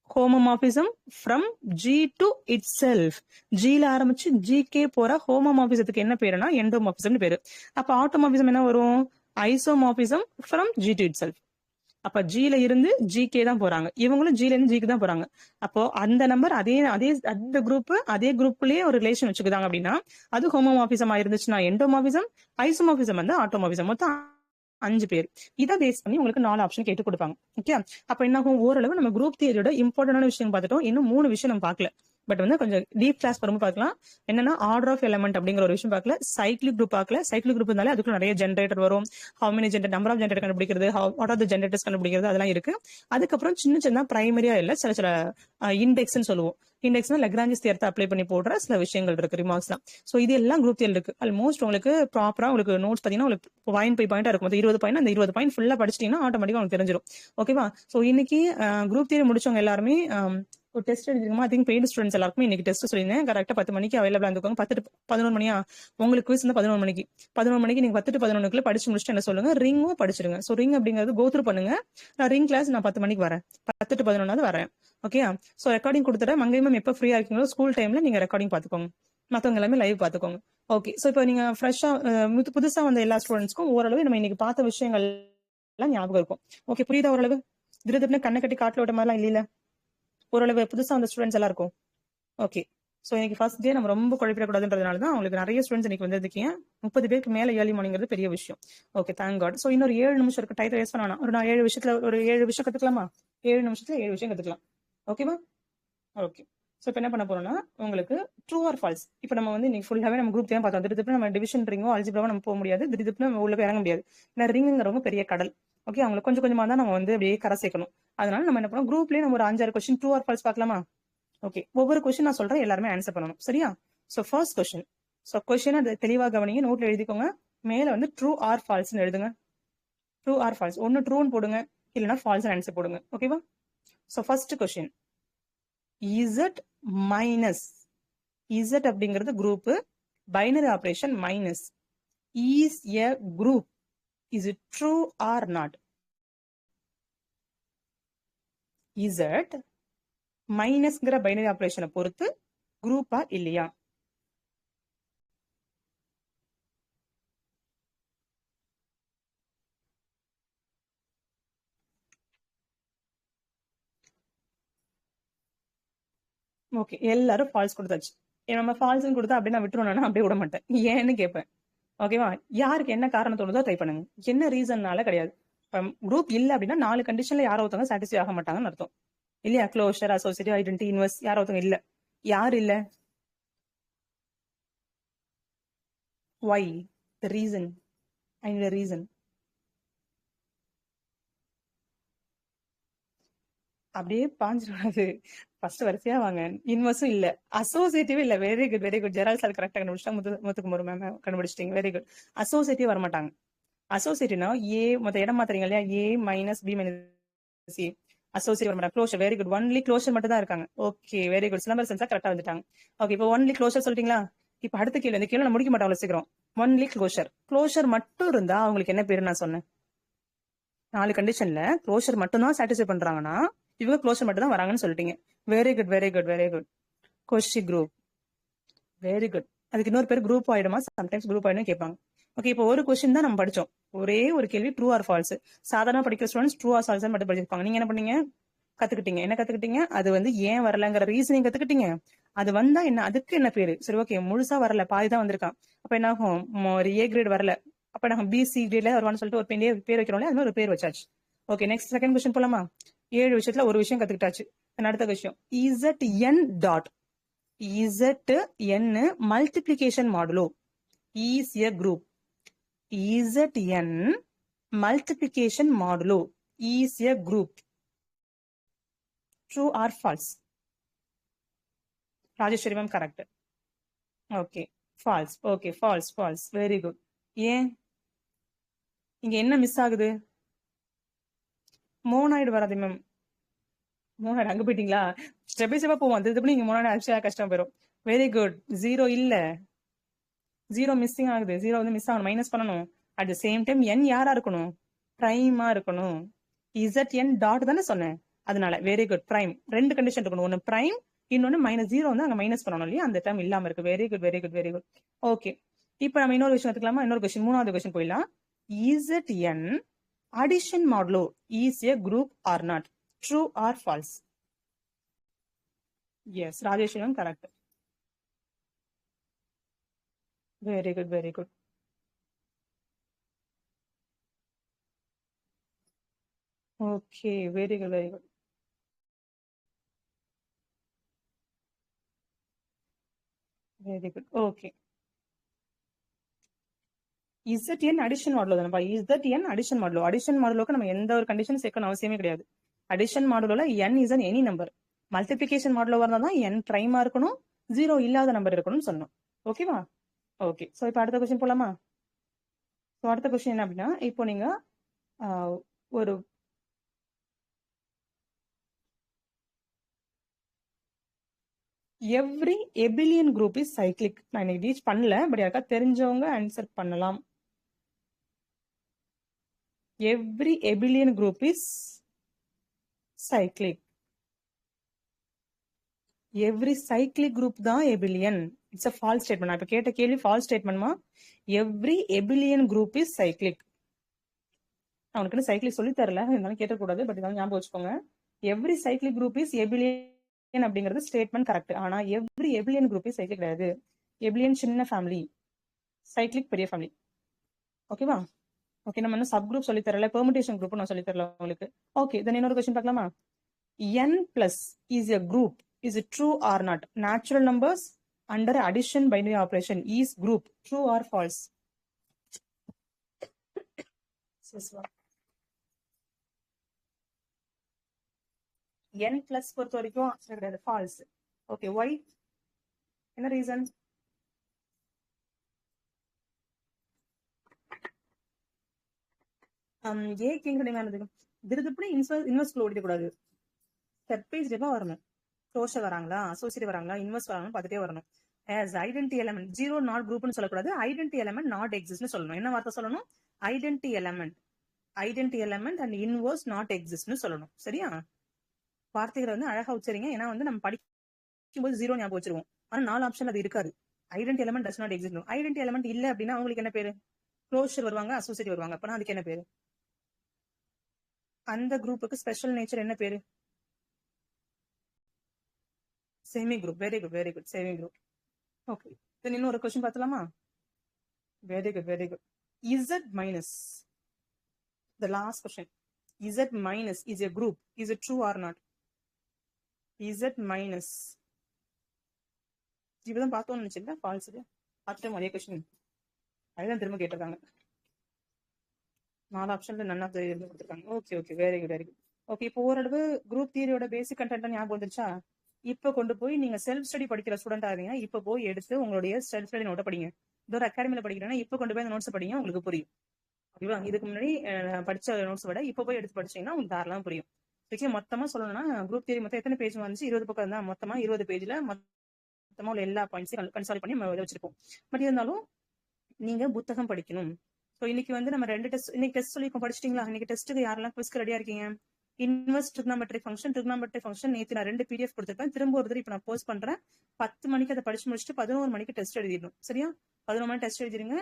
Homomorphism from G to itself. ஜில ஆரம்பிச்சு ஜிகே போற ஹோமோமார்பிசத்துக்கு என்ன பேருனா எண்டோமார்பிசம்னு பேரு. அப்ப ஆட்டோமார்பிசம் என்ன வரும்? Isomorphism from G to it self. அப்ப ஜில இருந்து ஜிகே தான் போறாங்க, இவங்களும் ஜில இருந்து ஜிக்கு தான் போறாங்க. அப்போ அந்த நம்பர் அந்த குரூப்லயே ஒரு ரிலேஷன் வச்சுக்கிறாங்க அப்படின்னா அது ஹோமோமார்பிசமா இருந்துச்சுன்னா எண்டோமார்பிசம், ஐசோமார்பிசம் வந்து ஆட்டோமார்பிசம். மொத்தம் 5 பேர். இதை பேஸ் பண்ணி உங்களுக்கு 4 ஆப்ஷன் கேட்டு கொடுப்பாங்க. ஓகே, அப்ப என்ன ஆகும்? ஓரளவு நம்ம குரூப் தியரியோட இம்பார்ட்டன்டான விஷயம் பார்த்துட்டோம். இன்னும் 3 விஷயம் நம்ம பார்க்கல. பட் வந்து கொஞ்சம் டீப் கிளாஸ் வரும்போது பார்க்கலாம். என்னன்னா, ஆர்டர் ஆஃப் எலிமெண்ட் அப்படிங்கிற ஒரு விஷயம் பார்க்கல. சைக்ளிக் குரூப் பார்க்கல. சைக்ளிக் குரூப் இருந்தாலே அதுக்கு நிறைய ஜென்ரேட்டர் வரும். How many generator, number of generator கண்டுபிடிக்கிறது, வாட் ஆர் தி ஜென்ரேட்டர்ஸ் கண்டுபிடிக்கிறது, அதெல்லாம் இருக்கு. அதுக்கப்புறம் சின்ன பிரைமரியா இல்ல சில இண்டெக்ஸ்ன்னு சொல்லுவோம். இண்டெக்ஸ்னா லெக்ராஞ்சிஸ் தியரத்தை அப்ளை பண்ணி போடுற சில விஷயங்கள் இருக்கு, ரிமார்க்ஸ் தான். சோ இது எல்லாம் குரூப் தியரி இருக்கு. ஆல்மோஸ்ட் உங்களுக்கு ப்ராப்பரா உங்களுக்கு நோட்ஸ் பாத்தீங்கன்னா உங்களுக்கு பாயிண்ட் பை பாயிண்டா இருக்கும். 20 பாயிண்ட், அந்த 20 பாயிண்ட் ஃபுல்லா படிச்சிட்டீங்கன்னா ஆட்டோமேட்டிக்கா உங்களுக்கு தெரிஞ்சிடும். ஓகேவா? சோ இன்னைக்கு குரூப் தியரி முடிச்சவங்க எல்லாருமே ஒரு டெஸ்ட் எழுதிருக்கோம். ஐ திங்க் பெய்டு ஸ்டூடெண்ட்ஸ் எல்லாருக்கும் இன்னைக்கு டெஸ்ட் சொல்லியிருந்தேன். கரெக்டா 10 மணிக்கு அவைலபிளா இருந்துக்கோங்க. 10 to 11 மணியா உங்களுக்கு குவிஸ் வந்து 11 மணிக்கு. 11 மணிக்கு நீங்க 10 to 11 படிச்சு முடிச்சுட்டு என்ன சொல்லுங்க, ரிங்கும் படிச்சிருங்க. சோ ரிங் அப்படிங்கிறது கோத்ரூ பண்ணுங்க. நான் ரிங் கிளாஸ் நான் 10 மணிக்கு வரேன், 10 to 11 வரேன். ஓகே, சோ ரெக்கார்டிங் கொடுத்துட்டேன். மங்கை மேம் எப்ப ஃப்ரீயா இருக்கீங்களோ ஸ்கூல் டைம்ல நீங்க ரெக்கார்டிங் பாத்துக்கோங்க. மத்தவங்க எல்லாமே லைவ் பாத்துக்கோங்க. ஓகே, சோ இப்போ நீங்க ஃப்ரெஷ்ஷா புதுசா வந்த எல்லா ஸ்டூடெண்ட்ஸ்க்கும் ஓரளவு நம்ம இன்னைக்கு பார்த்த விஷயங்கள் எல்லாம் ஞாபகம் இருக்கும். ஓகே, புரியுதா? ஓரளவு திருதுன்னு கண்ணை கட்டி காட்டுல விட்ட மாதிரிலாம் இல்ல. ஓரளவு புதுசா அந்த ஸ்டூடெண்ட்ஸ் எல்லாம் இருக்கும். ஓகே, சோ இன்னைக்கு ஃபர்ஸ்ட் டே நம்ம ரொம்ப குழப்பிடக்கூடாதுன்றதுனால தான் உங்களுக்கு நிறைய ஸ்டூடெண்ட்ஸ் இன்னைக்கு வந்திருக்கீங்க. 30 பேருக்கு மேல ஏர்லி மார்னிங்கிறது பெரிய விஷயம். Okay, thank God. சோ இன்னொரு 7 நிமிஷம் இருக்கு. டைம் வேஸ்ட் பண்ண வேணாம். நான் 7 விஷயம் கத்துக்கலாமா? 7 நிமிஷத்துல 7 விஷயம் கத்துக்கலாம். ஓகேவா? ஓகே, சோ இப்போ என்ன பண்ண போறோம்னா உங்களுக்கு ட்ரூ ஆர் ஃபால்ஸ். இப்போ நம்ம வந்து இன்னைக்கு ஃபுல்லாவே நம்ம குரூப் தான் பார்த்தோம். திடீர்னு நம்ம டிவிஷன் ரிங்கோ அல்ஜிப்ராவோ நம்ம போக முடியாது. திடீர்னு நம்ம உள்ள போய் இறங்க முடியாது. ஏன்னா ரிங்குங்கிறவங்க பெரிய கடல். ஓகே, அவங்களுக்கு கொஞ்சம் கொஞ்சமா தான் நம்ம வந்து அப்படியே கரை சேர்க்கணும். அதனால நம்ம என்ன பண்ணோம், குரூப்லயே நம்ம ஒரு 5-6 கொஸ்டின் ட்ரூ ஆர் ஃபால்ஸ் பார்க்கலாமா? ஓகே, ஒவ்வொரு கொஸ்டின் நான் சொல்றேன், எல்லாருமே ஆன்சர் பண்ணணும். சரியா? So first question. So question அது தெளிவா கவனிங்க, நோட்ல எழுதிக்கோங்க. மேல வந்து ட்ரூ ஆர் ஃபால்ஸ்னு எழுதுங்க. ட்ரூ ஆர் ஃபால்ஸ், ஒன்னு ட்ரூன்னு போடுங்க, இல்லைன்னா ஃபால்ஸ் ஆன்சர் போடுங்க. ஓகேவா? So first question, Z minus. Z அப்படிங்கிறது group, binary operation minus is a group. Is it true or not? Z மைனஸ்ங்கிற பைனரி ஆபரேஷனை பொறுத்து குரூப்பா இல்லையா? ஓகே, எல்லாரும் ஃபால்ஸ் கொடுத்தாச்சு. நம்ம ஃபால்ஸ் கொடுத்தா அப்படியே நான் விட்டுருவேன், அப்படியே விட மாட்டேன். ஏன்னு கேட்பேன். ஓகேவா? யாருக்கு என்ன காரணம் தோணுதோ ட்ரை பண்ணுங்க. என்ன ரீசன்னால கிடையாது. குரூப் இல்ல அப்படின்னா 4 கண்டிஷன்ல யாரோ ஒருத்தவங்க சாட்டிஸ்ஃபை ஆக மாட்டாங்கன்னு அர்த்தம் இல்லையா? க்ளோஷர், அசோசியேட்டிவ், ஐடென்டிட்டி, இன்வெர்ஸ், யாரோ ஒருத்தவங்க இல்ல. யார் இல்ல? why? the reason. I need a reason. அப்படியே பாஞ்சிடாது. ஃபர்ஸ்ட் வரிசையா வாங்க. இன்வெர்ஸும் இல்ல, அசோசியேட்டிவ் இல்ல. Very good, very good. ஜெரால் சார் கரெக்டா கண்டுபிடிச்சிட்டாங்க. முத்துக்குமர் மேம் கண்டுபிடிச்சிட்டீங்க. Very good. அசோசியேட்டிவ் வர மாட்டாங்க. அசோசியேட்டிவ்னா ஏ மொத்த இடம் மாத்துறீங்க இல்லையா? A minus B minus C. Associate வர மாட்டாங்க. Closure, very good. Only closure மட்டும் தான் இருக்காங்க. Okay, very good. சிலம்பர் சென்ஸா கரெக்டா வந்துட்டாங்க. ஓகே, இப்போ ஒன்லி க்ளோஷர் சொல்லிட்டீங்களா? இப்ப அடுத்த கேள்வி, இந்த கேள்வி நான் முடிக்க மாட்டேன் அவ்வளவு சீக்கிரம். ஒன்லி க்ளோஷர், க்ளோஷர் மட்டும் இருந்தா அவங்களுக்கு என்ன பேரு நான் சொன்னேன்? 4 கண்டிஷன்ல க்ளோஷர் மட்டும் தான் சாட்டிஸ்ஃபை பண்றாங்கன்னா இவங்க க்ளோஷர் மட்டும் தான் வராங்கன்னு சொல்லிட்டீங்க. Very good, very good, very good. Kosi group, very good. அதுக்கு இன்னொரு பேர் குரூப் ஆயிடுமா? சம்டைம்ஸ் குரூப் ஆயிடும் கேட்பாங்க. ஓகே, இப்போ ஒரு கொஸ்டின் தான் நம்ம படிச்சோம். ஒரே ஒரு கேள்வி ட்ரூ ஆர் ஃபால்ஸ். சாதாரண படிக்கிற ஸ்டூடெண்ட்ஸ் ட்ரூ ஆர் ஃபால்ஸ் மட்டும் படிச்சிருப்பாங்க. நீங்க என்ன பண்ணீங்க? கத்துக்கிட்டீங்க. என்ன கத்துக்கிட்டீங்க? அது வந்து ஏன் வரலங்கிற ரீசனிங் கத்துக்கிட்டீங்க. அது வந்தா என்ன, அதுக்கு என்ன பேரு? சரி, ஓகே, முழுசா வரல, பாதி தான் வந்திருக்கான். அப்ப என்ன ஆகும்? ஒரு ஏ கிரேட் வரல, அப்ப நம்ம பிசி கிரேட்ல வருவான்னு சொல்லிட்டு ஒரு பேர் வைக்கிறோம்ல, அது மாதிரி ஒரு பேர் வச்சாச்சு. ஓகே, நெக்ஸ்ட் செகண்ட் கொஸ்டின் போலாமா? 7 விஷயத்துல ஒரு விஷயம் கத்துக்கிட்டாச்சு. அடுத்த விஷயம் ZN dot. ZN multiplication modulo is a group. ZN multiplication modulo is a group. True or false? Rajeshwari ma'am, correct. Okay, false. Okay, false, false. Very good. ஏன் இங்க என்ன miss ஆகுது? மோனாய்டு வராது மேம். மோனாய்டு அங்க போயிட்டீங்களா? Step by ஸ்டெப்பா போவோம். அது நீங்க மோனாய்டு ஆக்சுவலா கஷ்டம் போயிடும். Very good. 0 இல்ல, 0 மிஸ்ஸிங் ஆகுது. 0 வந்து மிஸ் ஆகணும், மைனஸ் பண்ணணும். At the same time n யாரா இருக்கணும்? பிரைமா இருக்கணும். ZN டாட் தானே சொன்னேன், அதனால வெரி குட். பிரைம். 2 கண்டிஷன் இருக்கணும், ஒன்னு பிரைம், இன்னொன்னு -0 வந்து அங்க மைனஸ் பண்ணணும் இல்லையா, அந்த டேர்ம் இல்லாம இருக்கு. Very good, very good, very good. Okay, இப்போ நம்ம இன்னொரு விஷயம் எடுத்துக்கலாமா? இன்னொரு கொஸ்டின், மூணாவது கொஸ்டின் போயிடலாம். ZN addition modulo is a group or not? True or false? Yes, Rajeshwaran, correct. Very good, very good. Okay, very good, very good. Very good. Okay. ZN addition modulo தானப்பா? ZN addition modulo. Addition moduloக்கு நம்ம எந்த ஒரு condition சேர்க்கணும் அவசியமே கிடையாது. Addition மாடுலோல n is an any number. Multiplication modulo வரதா தான் n பிரைமா இருக்கணும், 0 இல்லாத நம்பர் இருக்கணும்னு சொன்னோம். ஓகேவா? ஓகே, சோ இப்போ அடுத்த கொஸ்டின் போலாமா? ஸோ அடுத்த கொஸ்டின் என்ன அப்படின்னா, இப்போ நீங்க ஒரு every abelian group is cyclic. நான் இன்னைக்கு ரீச் பண்ணல, பட் யாருக்கா தெரிஞ்சவங்க ஆன்சர் பண்ணலாம். Every abelian group is cyclic. Every cyclic group தான் abelian. It's a false statement. நான் இப்ப கேட்ட கேள்வி ஃபால்ஸ் ஸ்டேட்மெண்ட்மா. Every abelian group is cyclic. அவனுக்கு சைக்ளிக் சொல்லி தரல, இருந்தாலும் கேட்டக்கூடாது, பட் இருந்தாலும் ஞாபகம் வச்சுக்கோங்க. Every cyclic group is abelian அப்படிங்கிறது ஸ்டேட்மெண்ட் கரெக்ட். ஆனா every abelian group is cyclic கிடையாது. எபிலியன் சின்ன ஃபேமிலி, சைக்ளிக் பெரிய ஃபேமிலி. ஓகேவா? ஓகே, நம்ம இன்னும் சப் குரூப் சொல்லி தரல, பெர்முடேஷன் குரூப் நான் சொல்லி தரல உங்களுக்கு. ஓகே, தென் இன்னொரு கொஸ்டின் பார்க்கலாமா? n plus is a group. Is it true or not? Natural numbers under addition binary operation is group. True or false? n plus பொறுத்த வரைக்கும் கிடையாது, false. Okay, why? என்ன ரீசன்? திருப்பி இன்வெஸ்ட் ஓடிக்க கூடாது. ஸ்டெப் பை ஸ்டெப்பா வரணும். க்ளோஷர் வராங்களா, அசோசியேட் வராங்களா, இன்வெஸ்ட் வராங்களா பார்த்துட்டே வரணும். as ஐடென்டி எலமெண்ட் 0 நாட் குரூப்னு சொல்லக்கூடாது, ஐடென்டி எலமெண்ட் நாட் எக்ஸிஸ்ட்னு சொல்லணும். என்ன வார்த்தை சொல்லணும்? Identity element and inverse not எக்ஸிஸ்ட்னு சொல்லணும். சரியா? வார்த்தைகளை வந்து அழகா உச்சரிங்க. ஏன்னா வந்து நம்ம படிக்கும்போது 0 ஞாபகம் வச்சிருவோம், ஆனா 4 ஆப்ஷன் அது இருக்காது. Identity element does not exist. Identity element இல்ல அப்படின்னா அவங்களுக்கு என்ன பேரு? க்ளோஷர் வருவாங்க, அசோசியேட் வருவாங்க. அப்பனா அதுக்கு என்ன பேரு? அந்த குரூப்புக்கு ஸ்பெஷல் நேச்சர் என்ன பேரு? Semi group. Very good, very good, semi group. Okay, then இன்னொரு கொஸ்டின் பார்த்தலாமா? Very good, very good. Z minus, the last question. Z minus is a group. Is it true or not? Z minus இப்பதான் பார்த்தோம்னு நினைச்சிருந்தேன், falls. பார்த்துட்டு அதே question அதுதான் திரும்ப கேட்டிருக்காங்க. 4 ஆப்ஷன்ல நன் ஆஃப் தி கொடுத்துருக்காங்க. Okay, okay, very good, very good. Okay, இப்போ ஓரளவு குரூப் தியரியோட பேசிக் கண்டென்ட் ஞாபகம் வந்துருச்சா? இப்ப கொண்டு போய் நீங்க செல்ஃப் ஸ்டடி படிக்கிற ஸ்டூடெண்டா இருந்தீங்க, இப்ப போய் எடுத்து உங்களுடைய செல்ஃப் ஸ்டடி நோட்டை படிங்க. இதோட அகாடமில படிக்கிறேன்னா இப்ப கொண்டு போய் அந்த நோட்ஸ் படிங்க, உங்களுக்கு புரியும். ஓகேவா? இதுக்கு முன்னாடி படிச்ச நோட்ஸ் விட இப்ப போய் எடுத்து படிச்சீங்கன்னா உங்களுக்கு தாராளமா புரியும். மொத்தமா சொல்லணும்னா குரூப் தியரி மொத்தம் எத்தனை பேஜ் வந்துச்சு? 20 பக்கம் இருந்தா மொத்தமா 20 பேஜ்ல மொத்தமா உள்ள எல்லா பாயிண்ட்ஸையும் கன்சால்ட் பண்ணி நம்ம வச்சிருப்போம். பட் இருந்தாலும் நீங்க புத்தகம் படிக்கணும். ஸோ இன்னைக்கு வந்து நம்ம 2 டெஸ்ட், இன்னைக்கு டெஸ்ட் சொல்லிருக்கோம், படிச்சிட்டீங்களா? இன்னைக்கு டெஸ்ட்டுக்கு யாரெல்லாம் குவிஸ்க்கு ரெடியா இருக்கீங்க? இன்வெர்ஸ் ட்ரிக்னாமெட்ரிக் ஃபங்க்ஷன் நேற்று நான் 2 PDF கொடுத்துருப்பேன். திரும்ப ஒரு தடவை இப்ப நான் போஸ்ட் பண்றேன். 10 மணிக்கு அதை படிச்சு முடிச்சுட்டு 11 மணிக்கு டெஸ்ட் எழுதிடணும். சரியா? 11 மணி டெஸ்ட் எழுதிருங்க.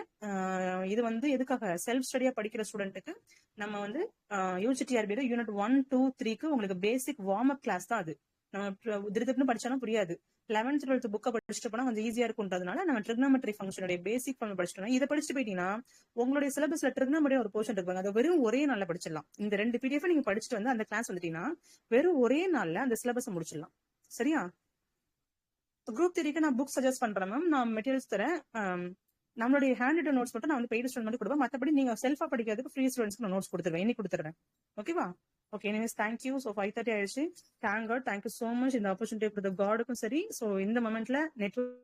இது வந்து எதுக்காக? செல்ஃப் ஸ்டடியா படிக்கிற ஸ்டூடெண்ட்டுக்கு நம்ம வந்து UGTRB யூனிட் 1, 2, 3க்கு உங்களுக்கு பேசிக் வார்ம் அப் கிளாஸ் தான் அது. நம்ம திருத்துன்னு படிச்சாலும் புரியாது. 11th 12th புக்கை படிச்சுட்டு போனா கொஞ்சம் ஈஸியா இருக்கும்ன்றதுனால நம்ம ட்ரிக்னாமெட்ரி ஃபங்க்ஷனுடைய பேசிக் ஃபார்ம் படிச்சிட்டோம். இதை படிச்சுட்டு போயிட்டீங்கன்னா உங்களுடைய சிலபஸ்ல ட்ரிக்னாமெட்ரி ஒரு போர்ஷன் இருப்பாங்க, அதை வெறும் ஒரே நாள்ல படிச்சிடலாம். இந்த 2 பிடிஎஃப் நீங்க படிச்சுட்டு வந்து அந்த கிளாஸ் வந்துட்டீங்கன்னா வெறும் ஒரே நாள்ல அந்த சிலபஸ் முடிச்சிடலாம். சரியா? குரூப் திரிக்கு நான் புக் சஜஸ்ட் பண்றேன் மேம். நான் மெட்டீரியல்ஸ் தரேன். நம்மளுடைய ஹேண்ட் ரிட்டன் நோட்ஸ் மட்டும் நான் வந்து பெய்டு ஸ்டூடெண்ட் மட்டும் கொடுப்பேன். மற்றபடி நீங்க செல்ஃபா படிக்கிறதுக்கு ஃப்ரீ ஸ்டூடெண்ட்ஸ்க்கு நான் நோட்ஸ் கொடுத்துருவேன், இன்னைக்கு கொடுத்துருவேன். ஓகேவா? Okay, anyways thank you. ஸோ 5:30 ஆயிடுச்சு. Thank God, thank you so much இந்த ஆப்பர்ச்சுனிட்டி கொடுத்த காடுக்கும் சரி. ஸோ இந்த மொமெண்ட்ல நெட்வொர்க்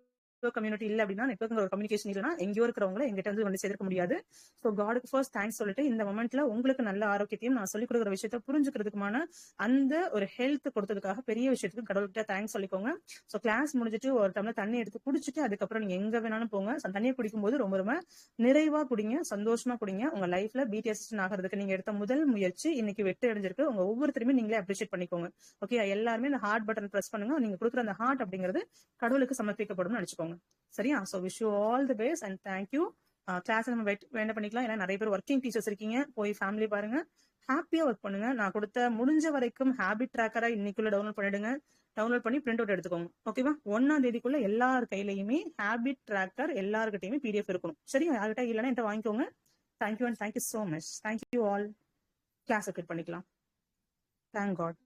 கம்யூனிட்டி இல்ல அப்படின்னா, நெட்வொர்க் ஒரு கம்யூனிகேஷன் இல்லைன்னா எங்கேயோ இருக்கிறவங்களை எங்கிட்ட வந்து சேர்க்க முடியாது. ஸோ காடுக்கு ஃபர்ஸ்ட் தேங்க்ஸ் சொல்லிட்டு இந்த மொமெண்ட்ல உங்களுக்கு நல்ல ஆரோக்கியத்தையும் நான் சொல்லிக் கொடுக்குற விஷயத்த புரிஞ்சுக்கிறதுக்குமான அந்த ஒரு ஹெல்த் கொடுத்ததுக்காக பெரிய விஷயத்துக்கு கடவுள்கிட்ட தேங்க்ஸ் சொல்லிக்கோங்க. ஸோ கிளாஸ் முடிஞ்சிட்டு ஒரு டம்ளர் தண்ணி எடுத்து குடிச்சிட்டு அதுக்கப்புறம் நீங்க எங்க வேணாலும் போங்க. தண்ணியை குடிக்கும்போது ரொம்ப ரொம்ப நிறைவா குடிங்க, சந்தோஷமா குடிங்க. உங்க லைஃப்ல பிடி அசிஸ்டன்ட் ஆகிறதுக்கு நீங்க எடுத்த முதல் முயற்சி இன்னைக்கு வெற்றி அடைஞ்சிருக்கு. உங்க ஒவ்வொருத்தருமே நீங்களே அப்ரிஷியேட் பண்ணிக்கோங்க. ஓகே, எல்லாருமே இந்த ஹார்ட் பட்டன் பிரஸ் பண்ணுங்க. நீங்க கொடுக்குற அந்த ஹார்ட் அப்படிங்கிறது கடவுளுக்கு சமர்ப்பிக்கப்படும் நினைச்சுக்கோங்க. சரியா? So wish you all the best and thank you. Class நம்ம வேண்ட பண்ணிக்கலாம். ஏன்னா நிறைய பேர் ஒர்க்கிங் டீச்சர்ஸ் இருக்கீங்க, போய் ஃபேமிலி பாருங்க, ஹாப்பியா ஒர்க் பண்ணுங்க. நான் கொடுத்த முடிஞ்ச வரைக்கும் ஹேபிட் ட்ராக்கரா இன்னைக்குள்ள டவுன்லோட் பண்ணிடுங்க. டவுன்லோட் பண்ணி பிரிண்ட் அவுட் எடுத்துக்கோங்க. ஓகேவா? 1ஆம் தேதிக்குள்ள எல்லார் கையிலயுமே ஹேபிட் ட்ராக்கர் எல்லாருக்கிட்டையுமே பிடிஎஃப் இருக்கணும். சரியா? யார்கிட்ட இல்லைன்னா என்கிட்ட வாங்கிக்கோங்க. Thank you and thank you so much. Thank you all. Class பண்ணிக்கலாம். Thank God.